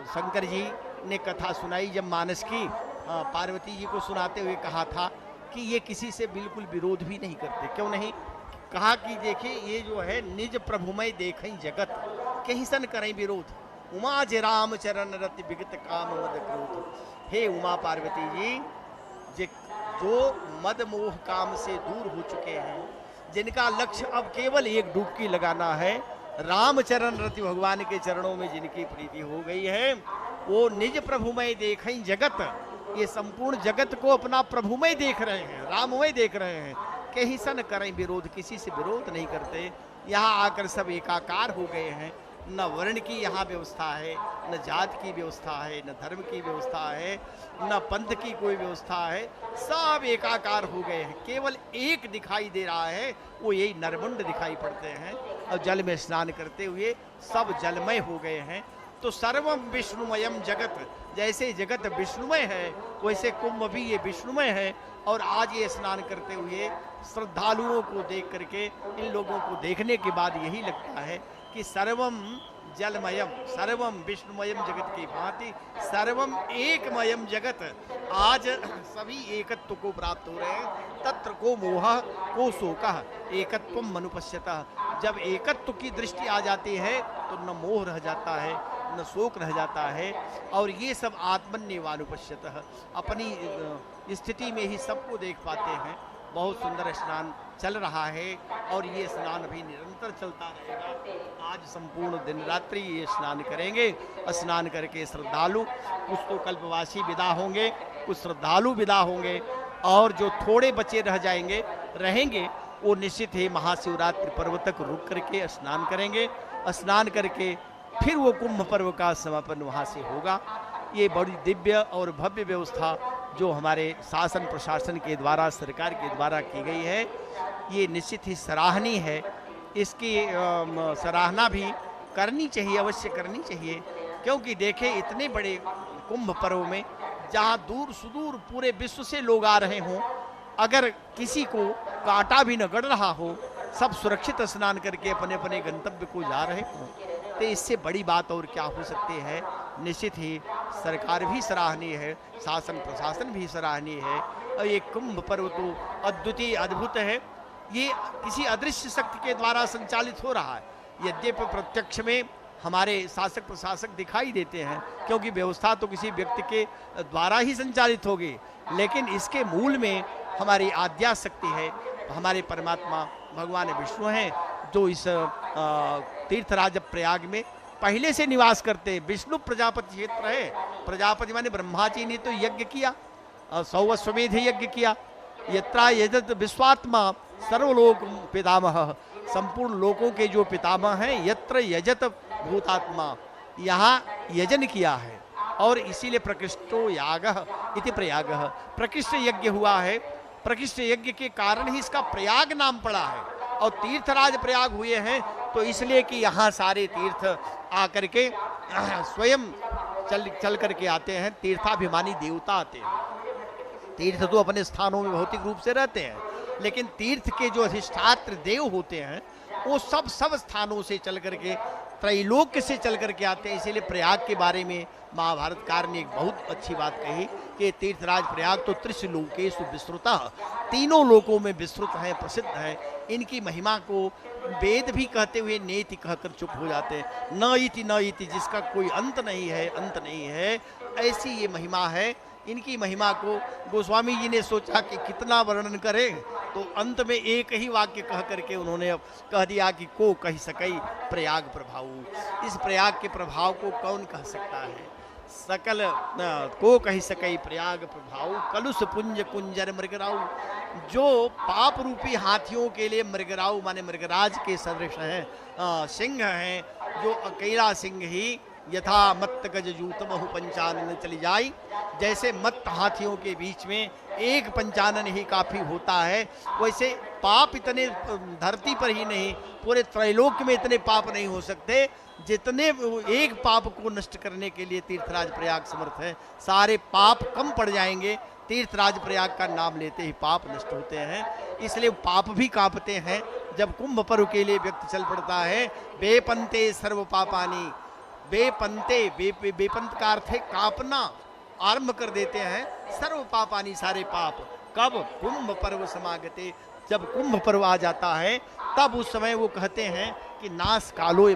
शंकर जी ने कथा सुनाई जब मानस की, पार्वती जी को सुनाते हुए कहा था कि ये किसी से बिल्कुल विरोध भी नहीं करते। क्यों नहीं? कहा कि देखिए ये जो है निज प्रभुमय देखें जगत कहीं सन करें विरोध, उमा जे राम चरण रति विगत काम मद क्रोध। हे उमा पार्वती जी, जो मद मोह काम से दूर हो चुके हैं, जिनका लक्ष्य अब केवल एक डुबकी लगाना है, रामचरण रति भगवान के चरणों में जिनकी प्रीति हो गई है, वो निज प्रभुमय देखें जगत, ये संपूर्ण जगत को अपना प्रभुमय देख रहे हैं, राममय देख रहे हैं, कहीं सन करें विरोध, किसी से विरोध नहीं करते। यहाँ आकर सब एकाकार हो गए हैं। न वर्ण की यहाँ व्यवस्था है, न जात की व्यवस्था है, न धर्म की व्यवस्था है, न पंथ की कोई व्यवस्था है, सब एकाकार हो गए हैं। केवल एक दिखाई दे रहा है, वो यही नरमुंड दिखाई पड़ते हैं। और जल में स्नान करते हुए सब जलमय हो गए हैं। तो सर्वम विष्णुमयम जगत, जैसे जगत विष्णुमय है वैसे कुंभ भी ये विष्णुमय है। और आज ये स्नान करते हुए श्रद्धालुओं को देख करके, इन लोगों को देखने के बाद यही लगता है कि सर्वम जलमयम सर्वम विष्णुमयम जगत की भांति सर्वम एकमयम जगत, आज सभी एकत्व को प्राप्त हो रहे हैं। तत्र को मोह को शोकः एकत्वम मनुपश्यतः, जब एकत्व की दृष्टि आ जाती है तो न मोह रह जाता है न शोक रह जाता है। और ये सब आत्मन्यवानुपश्यतः, अपनी स्थिति में ही सबको देख पाते हैं। बहुत सुंदर स्नान चल रहा है और ये स्नान भी निरंतर चलता रहेगा। आज संपूर्ण दिन रात्रि ये स्नान करेंगे। स्नान करके श्रद्धालु, कुछ तो कल्पवासी विदा होंगे, कुछ श्रद्धालु विदा होंगे और जो थोड़े बचे रह जाएंगे रहेंगे वो निश्चित ही महाशिवरात्रि पर्व तक रुक करके स्नान करेंगे। स्नान करके फिर वो कुंभ पर्व का समापन वहाँ से होगा। ये बड़ी दिव्य और भव्य व्यवस्था जो हमारे शासन प्रशासन के द्वारा, सरकार के द्वारा की गई है, ये निश्चित ही सराहनीय है। इसकी सराहना भी करनी चाहिए, अवश्य करनी चाहिए, क्योंकि देखें इतने बड़े कुंभ पर्व में जहाँ दूर सुदूर पूरे विश्व से लोग आ रहे हों, अगर किसी को कांटा भी न गड़ रहा हो, सब सुरक्षित स्नान करके अपने अपने गंतव्य को जा रहे हों, तो इससे बड़ी बात और क्या हो सकती है। निश्चित ही सरकार भी सराहनीय है, शासन प्रशासन भी सराहनीय है और ये कुंभ पर्व तो अद्वितीय अद्भुत है। ये किसी अदृश्य शक्ति के द्वारा संचालित हो रहा है। यद्यपि प्रत्यक्ष में हमारे शासक प्रशासक दिखाई देते हैं, क्योंकि व्यवस्था तो किसी व्यक्ति के द्वारा ही संचालित होगी, लेकिन इसके मूल में हमारी आद्या शक्ति है, हमारे परमात्मा भगवान विष्णु हैं, जो इस तीर्थराज प्रयाग में पहले से निवास करते हैं। विष्णु प्रजापति क्षेत्र है। प्रजापति माने ब्रह्मा जी ने तो यज्ञ किया, सौवस्वमेध यज्ञ किया। यत्रा यजत विश्वात्मा सर्वलोक पितामह, संपूर्ण लोकों के जो पितामह हैं, यत्र यजत भूतात्मा, यहाँ यजन किया है और इसीलिए प्रकृष्टो यागः इति प्रयागः, प्रकृष्ट यज्ञ हुआ है। प्रकृष्ट यज्ञ के कारण ही इसका प्रयाग नाम पड़ा है। और तीर्थराज प्रयाग हुए हैं तो इसलिए कि यहाँ सारे तीर्थ आकर के स्वयं चल करके आते हैं। तीर्थाभिमानी देवता आते हैं। तीर्थ तो अपने स्थानों में भौतिक रूप से रहते हैं, लेकिन तीर्थ के जो अधिष्ठात्र देव होते हैं वो सब स्थानों से चल करके, त्रैलोक्य से चल करके आते हैं। इसीलिए प्रयाग के बारे में महाभारतकार ने एक बहुत अच्छी बात कही कि तीर्थराज प्रयाग तो त्रिशलोकेषु विस्तृतः, तीनों लोकों में विस्तृत है, प्रसिद्ध है। इनकी महिमा को वेद भी कहते हुए नेति कहकर चुप हो जाते हैं। न इति, जिसका कोई अंत नहीं है, अंत नहीं है, ऐसी ये महिमा है। इनकी महिमा को गोस्वामी जी ने सोचा कि कितना वर्णन करें, तो अंत में एक ही वाक्य कह करके उन्होंने अब कह दिया कि को कह सकई प्रयाग प्रभाव। इस प्रयाग के प्रभाव को कौन कह सकता है। सकल को कह सकई प्रयाग प्रभाव, कलुष पुंज कुंजर मृगराऊ। जो पाप रूपी हाथियों के लिए मृगराऊ माने मृगराज के सदृश हैं, सिंह हैं, जो अकेला सिंह ही यथा मत्त गज जूत बहु पंचानन चली जाई, जैसे मत्त हाथियों के बीच में एक पंचानन ही काफी होता है, वैसे पाप इतने धरती पर ही नहीं, पूरे त्रैलोक्य में इतने पाप नहीं हो सकते जितने एक पाप को नष्ट करने के लिए तीर्थराज प्रयाग समर्थ है। सारे पाप कम पड़ जाएंगे। तीर्थराज प्रयाग का नाम लेते ही पाप नष्ट होते हैं, इसलिए पाप भी कांपते हैं जब कुंभ पर्व के लिए व्यक्ति चल पड़ता है। बेपंते सर्व पापानी, बेपंते बेपंत का अर्थ है कांपना, आरंभ कर देते हैं। सर्व पापानी, सारे पाप। कब? कुंभ पर्व समागते, जब कुंभ पर्व आ जाता है तब उस समय वो कहते हैं कि नाश कालो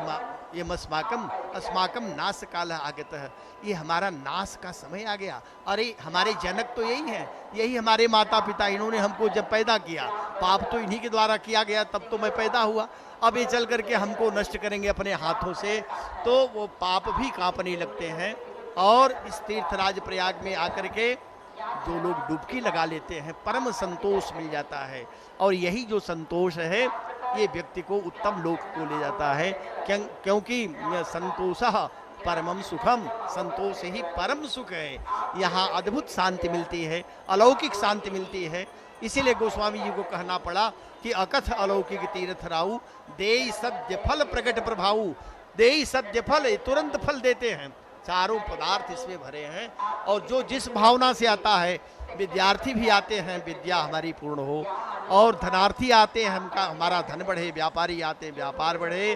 ये अस्माकम नाश काल आगत है, ये हमारा नाश का समय आ गया। अरे हमारे जनक तो यही हैं, यही हमारे माता पिता, इन्होंने हमको जब पैदा किया, पाप तो इन्हीं के द्वारा किया गया, तब तो मैं पैदा हुआ। अब ये चल करके हमको नष्ट करेंगे अपने हाथों से, तो वो पाप भी कांपने लगते हैं। और इस तीर्थराज प्रयाग में आकर के जो लोग डुबकी लगा लेते हैं, परम संतोष मिल जाता है। और यही जो संतोष है ये व्यक्ति को उत्तम लोक को ले जाता है, क्योंकि संतोषः परमम सुखम, संतोष ही परम सुख है। यहाँ अद्भुत शांति मिलती है, अलौकिक शांति मिलती है। इसीलिए गोस्वामी जी को कहना पड़ा कि अकथ अलौकिक तीर्थ राऊ, देई सद्य फल प्रकट प्रभाऊ। देई सद्य फल, तुरंत फल देते हैं। चारों पदार्थ इसमें भरे हैं और जो जिस भावना से आता है, विद्यार्थी भी आते हैं विद्या हमारी पूर्ण हो, और धनार्थी आते हैं हमारा धन बढ़े, व्यापारी आते हैं व्यापार बढ़े,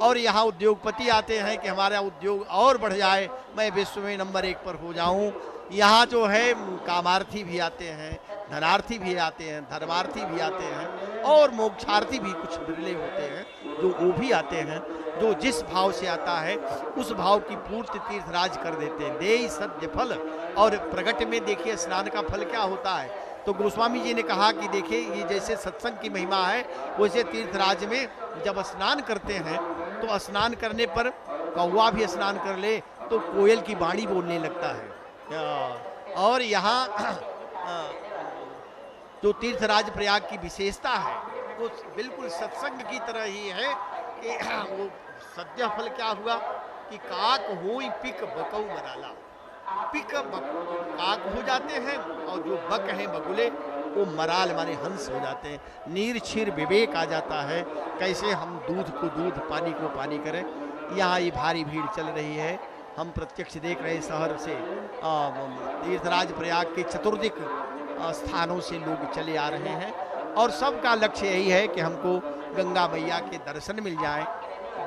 और यहाँ उद्योगपति आते हैं कि हमारा उद्योग और बढ़ जाए, मैं विश्व में नंबर 1 पर हो जाऊँ। यहाँ जो है कामार्थी भी आते हैं, धनार्थी भी आते हैं, धर्मार्थी भी आते हैं, और मोक्षार्थी भी कुछ बिरले होते हैं जो वो भी आते हैं। जो जिस भाव से आता है उस भाव की पूर्ति तीर्थराज कर देते हैं। देई सद्य फल, और प्रगट में देखिए स्नान का फल क्या होता है तो गोस्वामी जी ने कहा कि देखिए ये जैसे सत्संग की महिमा है, वैसे तीर्थराज में जब स्नान करते हैं तो स्नान करने पर कौवा भी स्नान कर ले तो कोयल की वाणी बोलने लगता है। और यहाँ जो तीर्थराज प्रयाग की विशेषता है वो बिल्कुल सत्संग की तरह ही है कि वो सद्य फल क्या हुआ कि काक हो पिक बकऊ मराला, पिक काक हो जाते हैं और जो बक हैं बगुले वो मराल माने हंस हो जाते हैं। नीर क्षीर विवेक आ जाता है, कैसे हम दूध को दूध पानी को पानी करें। यहाँ ये भारी भीड़ चल रही है, हम प्रत्यक्ष देख रहे शहर से तीर्थराज प्रयाग के चतुर्दिक स्थानों से लोग चले आ रहे हैं और सबका लक्ष्य यही है कि हमको गंगा मैया के दर्शन मिल जाए,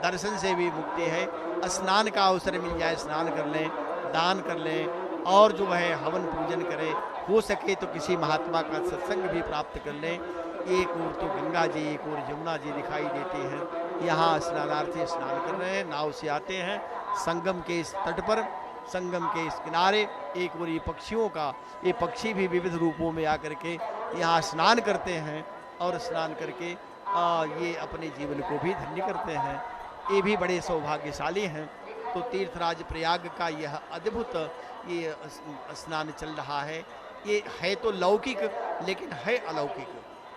दर्शन से भी मुक्ति है, स्नान का अवसर मिल जाए, स्नान कर लें, दान कर लें और जो है हवन पूजन करें, हो सके तो किसी महात्मा का सत्संग भी प्राप्त कर लें। एक ओर तो गंगा जी, एक ओर यमुना जी दिखाई देती हैं। यहाँ स्नानार्थी स्नान कर रहे हैं, नाव से आते हैं संगम के इस तट पर, संगम के इस किनारे। एक ओर ये पक्षियों का, ये पक्षी भी विविध रूपों में आकर के यहाँ स्नान करते हैं और स्नान करके ये अपने जीवन को भी धन्य करते हैं। ये भी बड़े सौभाग्यशाली हैं। तो तीर्थराज प्रयाग का यह अद्भुत ये स्नान चल रहा है। ये है तो लौकिक लेकिन है अलौकिक।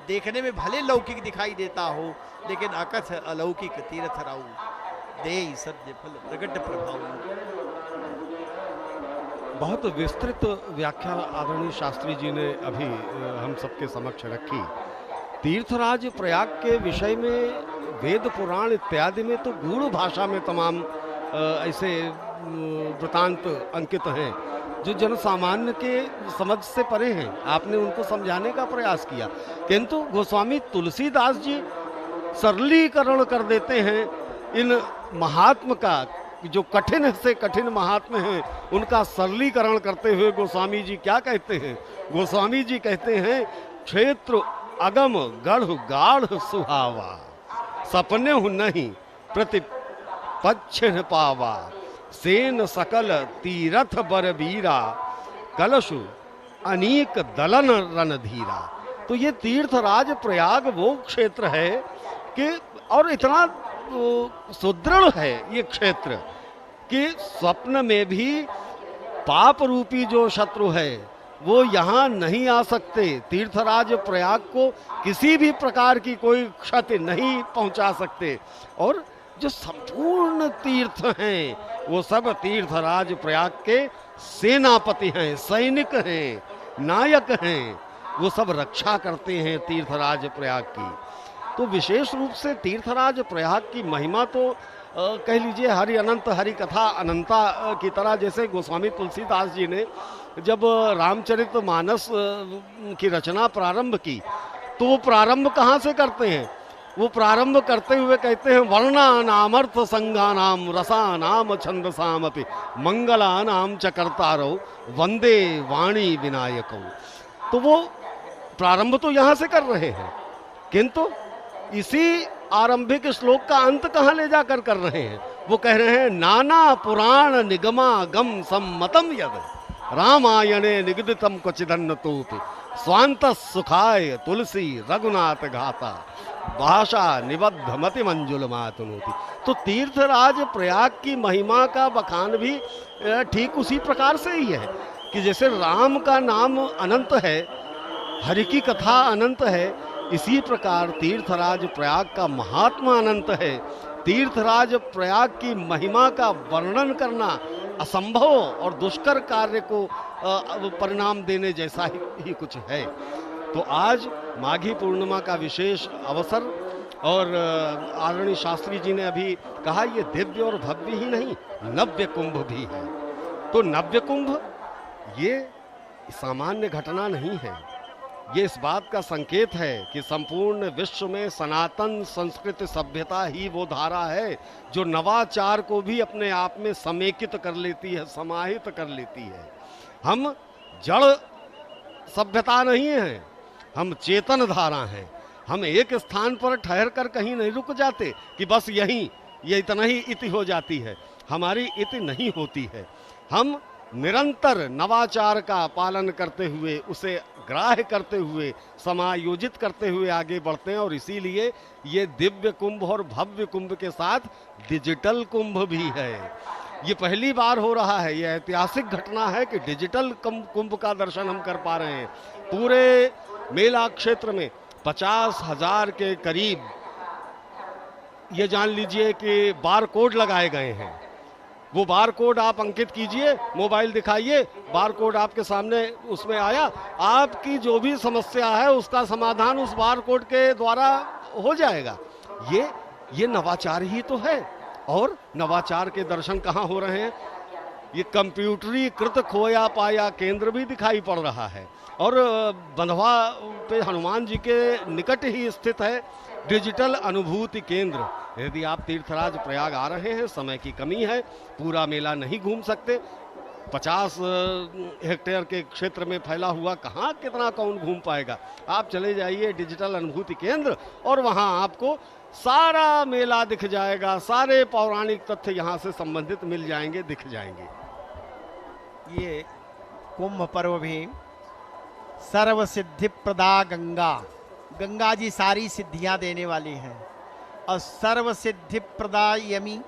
देखने में भले लौकिक दिखाई देता हो लेकिन अकथ अलौकिक तीर्थ राऊ दे सद्य फल प्रगट प्रभाव। बहुत विस्तृत व्याख्या आदरणीय शास्त्री जी ने अभी हम सबके समक्ष रखी। तीर्थराज प्रयाग के विषय में वेद पुराण इत्यादि में तो गूढ़ भाषा में तमाम ऐसे वृतांत अंकित हैं जो जन सामान्य के समझ से परे हैं। आपने उनको समझाने का प्रयास किया, किंतु गोस्वामी तुलसीदास जी सरलीकरण कर देते हैं इन महात्म का। जो कठिन से कठिन महात्म हैं उनका सरलीकरण करते हुए गोस्वामी जी क्या कहते हैं? गोस्वामी जी कहते हैं क्षेत्र अगम गढ़ गाढ़ सुहावा, सपने हु नहीं प्रतिपक्षण पावा, सेन सकल तीरथ बर वीरा, कलशु अनेक दलन रणधीरा। तो ये तीर्थराज प्रयाग वो क्षेत्र है कि और इतना सुदृढ़ है ये क्षेत्र कि स्वप्न में भी पाप रूपी जो शत्रु है वो यहाँ नहीं आ सकते। तीर्थराज प्रयाग को किसी भी प्रकार की कोई क्षति नहीं पहुँचा सकते। और जो संपूर्ण तीर्थ हैं वो सब तीर्थराज प्रयाग के सेनापति हैं, सैनिक हैं, नायक हैं। वो सब रक्षा करते हैं तीर्थराज प्रयाग की। तो विशेष रूप से तीर्थराज प्रयाग की महिमा तो कह लीजिए हरि अनंत हरि कथा अनंता की तरह। जैसे गोस्वामी तुलसीदास जी ने जब रामचरितमानस की रचना प्रारंभ की तो वो प्रारंभ कहाँ से करते हैं? वो प्रारंभ करते हुए कहते हैं वर्णा नामर्थ संगा नाम रसा नाम छंदसाम अपि मंगला नाम च कर्तारो वंदे वाणी विनायको। तो वो प्रारंभ तो यहाँ से कर रहे हैं, किंतु इसी आरंभिक श्लोक का अंत कहाँ ले जाकर कर रहे हैं? वो कह रहे हैं नाना पुराण निगमा गम सम्मतम यद रामायणे निगदितम क्वचिदन्नतोपि स्वांत सुखाय तुलसी रघुनाथ घाता भाषा निबद्ध मति मंजुल मातुनोति। तो तीर्थराज प्रयाग की महिमा का बखान भी ठीक उसी प्रकार से ही है कि जैसे राम का नाम अनंत है, हरि की कथा अनंत है, इसी प्रकार तीर्थराज प्रयाग का महात्मा अनंत है। तीर्थराज प्रयाग की महिमा का वर्णन करना असंभव और दुष्कर कार्य को परिणाम देने जैसा ही कुछ है। तो आज माघी पूर्णिमा का विशेष अवसर और आदरणीय शास्त्री जी ने अभी कहा ये दिव्य और भव्य ही नहीं, नव्य कुंभ भी है। तो नव्य कुंभ ये सामान्य घटना नहीं है, ये इस बात का संकेत है कि संपूर्ण विश्व में सनातन संस्कृत सभ्यता ही वो धारा है जो नवाचार को भी अपने आप में समेकित कर लेती है, समाहित कर लेती है। हम जड़ सभ्यता नहीं है, हम चेतन धारा हैं। हम एक स्थान पर ठहर कर कहीं नहीं रुक जाते कि बस यहीं ये इतना ही इति हो जाती है, हमारी इति नहीं होती है। हम निरंतर नवाचार का पालन करते हुए, उसे ग्राह्य करते हुए, समायोजित करते हुए आगे बढ़ते हैं। और इसीलिए ये दिव्य कुंभ और भव्य कुंभ के साथ डिजिटल कुंभ भी है। ये पहली बार हो रहा है, ये ऐतिहासिक घटना है कि डिजिटल कुंभ का दर्शन हम कर पा रहे हैं। पूरे मेला क्षेत्र में 50,000 के करीब ये जान लीजिए कि बार कोड लगाए गए हैं। वो बार कोड आप अंकित कीजिए, मोबाइल दिखाइए, बार कोड आपके सामने उसमें आया, आपकी जो भी समस्या है उसका समाधान उस बार कोड के द्वारा हो जाएगा। ये नवाचार ही तो है। और नवाचार के दर्शन कहाँ हो रहे हैं? ये कंप्यूटरीकृत खोया पाया केंद्र भी दिखाई पड़ रहा है। और बंधवा पे हनुमान जी के निकट ही स्थित है डिजिटल अनुभूति केंद्र। यदि आप तीर्थराज प्रयाग आ रहे हैं, समय की कमी है, पूरा मेला नहीं घूम सकते, 50 हेक्टेयर के क्षेत्र में फैला हुआ कहाँ कितना कौन घूम पाएगा। आप चले जाइए डिजिटल अनुभूति केंद्र और वहाँ आपको सारा मेला दिख जाएगा, सारे पौराणिक तथ्य यहाँ से संबंधित मिल जाएंगे, दिख जाएंगे। ये कुंभ पर्व भी सर्व सिद्धि प्रदा गंगा, गंगा जी सारी सिद्धियां देने वाली हैं। और सर्व सिद्धि प्रदा यमी,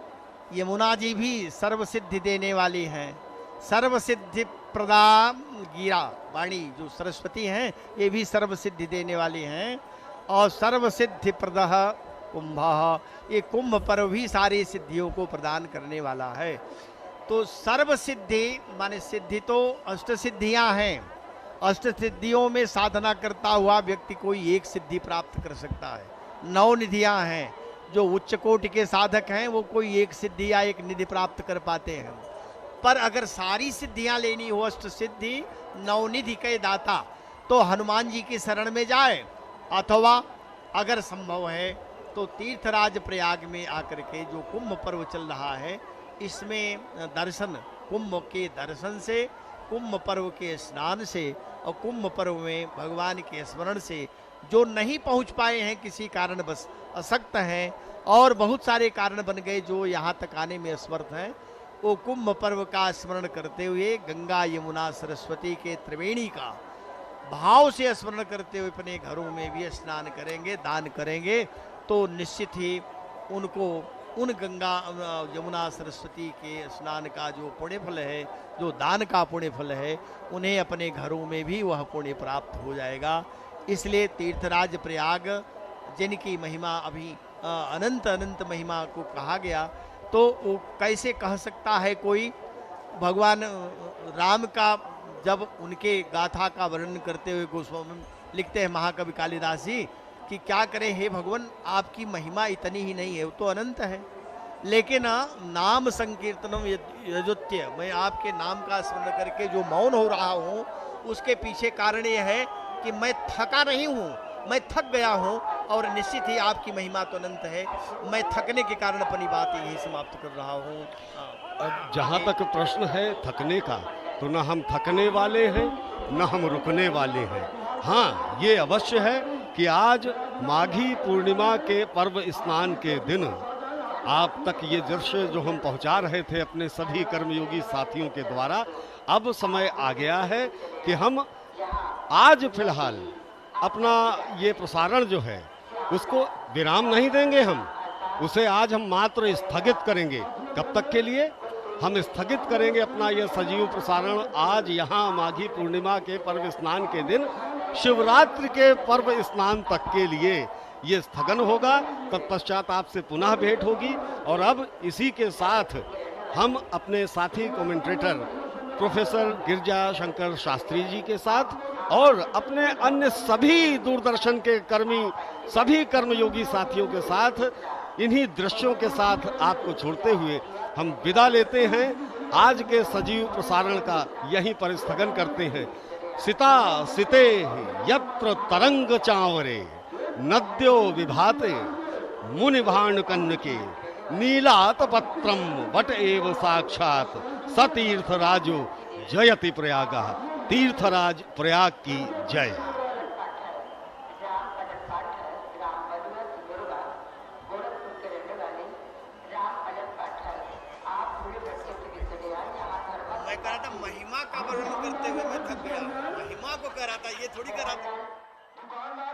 यमुना जी भी सर्व सिद्धि देने वाली हैं। सर्व सिद्धि प्रदा गिरा वाणी जो सरस्वती हैं, ये भी सर्व सिद्धि देने वाली हैं। और सर्व सिद्धि प्रदः कुंभ, ये कुंभ पर्व भी सारी सिद्धियों को प्रदान करने वाला है। तो सर्व सिद्धि माने सिद्धि तो अष्ट सिद्धियां हैं। अष्ट सिद्धियों में साधना करता हुआ व्यक्ति कोई एक सिद्धि प्राप्त कर सकता है। 9 निधियां हैं। जो उच्च कोटि के साधक हैं वो कोई एक सिद्धि या एक निधि प्राप्त कर पाते हैं। पर अगर सारी सिद्धियां लेनी हो, अष्ट सिद्धि 9 निधि के दाता, तो हनुमान जी की शरण में जाए, अथवा अगर संभव है तो तीर्थराज प्रयाग में आकर के जो कुंभ पर्व चल रहा है, इसमें दर्शन, कुंभ के दर्शन से, कुंभ पर्व के स्नान से और कुंभ पर्व में भगवान के स्मरण से जो नहीं पहुंच पाए हैं, किसी कारण बस असक्त हैं और बहुत सारे कारण बन गए जो यहाँ तक आने में असमर्थ हैं, वो कुंभ पर्व का स्मरण करते हुए गंगा यमुना सरस्वती के त्रिवेणी का भाव से स्मरण करते हुए अपने घरों में भी स्नान करेंगे, दान करेंगे, तो निश्चित ही उनको उन गंगा यमुना सरस्वती के स्नान का जो पुण्य फल है, जो दान का पुण्य फल है, उन्हें अपने घरों में भी वह पुण्य प्राप्त हो जाएगा। इसलिए तीर्थराज प्रयाग जिनकी महिमा अभी अनंत अनंत महिमा को कहा गया, तो वो कैसे कह सकता है कोई? भगवान राम का जब उनके गाथा का वर्णन करते हुए गोस्वामी लिखते हैं महाकवि कालिदास जी कि क्या करें हे भगवान, आपकी महिमा इतनी ही नहीं है, वो तो अनंत है, लेकिन नाम संकीर्तनम यजुत्य, मैं आपके नाम का स्मरण करके जो मौन हो रहा हूँ, उसके पीछे कारण ये है कि मैं थका नहीं हूँ, मैं थक गया हूँ। और निश्चित ही आपकी महिमा तो अनंत है, मैं थकने के कारण अपनी बात यही समाप्त कर रहा हूँ। जहाँ तक प्रश्न है थकने का, तो न हम थकने वाले हैं न हम रुकने वाले हैं। हाँ, ये अवश्य है कि आज माघी पूर्णिमा के पर्व स्नान के दिन आप तक ये दृश्य जो हम पहुंचा रहे थे अपने सभी कर्मयोगी साथियों के द्वारा, अब समय आ गया है कि हम आज फिलहाल अपना ये प्रसारण जो है उसको विराम नहीं देंगे, हम उसे आज हम मात्र स्थगित करेंगे। कब तक के लिए हम स्थगित करेंगे अपना यह सजीव प्रसारण? आज यहाँ माघी पूर्णिमा के पर्व स्नान के दिन शिवरात्रि के पर्व स्नान तक के लिए ये स्थगन होगा। तत्पश्चात आपसे पुनः भेंट होगी। और अब इसी के साथ हम अपने साथी कमेंटेटर प्रोफेसर गिरजा शंकर शास्त्री जी के साथ और अपने अन्य सभी दूरदर्शन के कर्मी, सभी कर्मयोगी साथियों के साथ इन्हीं दृश्यों के साथ आपको छोड़ते हुए हम विदा लेते हैं। आज के सजीव प्रसारण का यहीं पर स्थगन करते हैं। सिता सिते यत्र तरंग चावरे नद्यो विभाते मुनिभाण कन्नके नीलात पत्रम वट एव साक्षात सतीर्थराजो जयति प्रयाग। तीर्थराज प्रयाग की जय। मैं कह रहा था महिमा का वर्णन करते हुए मैं थक गया, महिमा को कह रहा था, ये थोड़ी कह रहा था।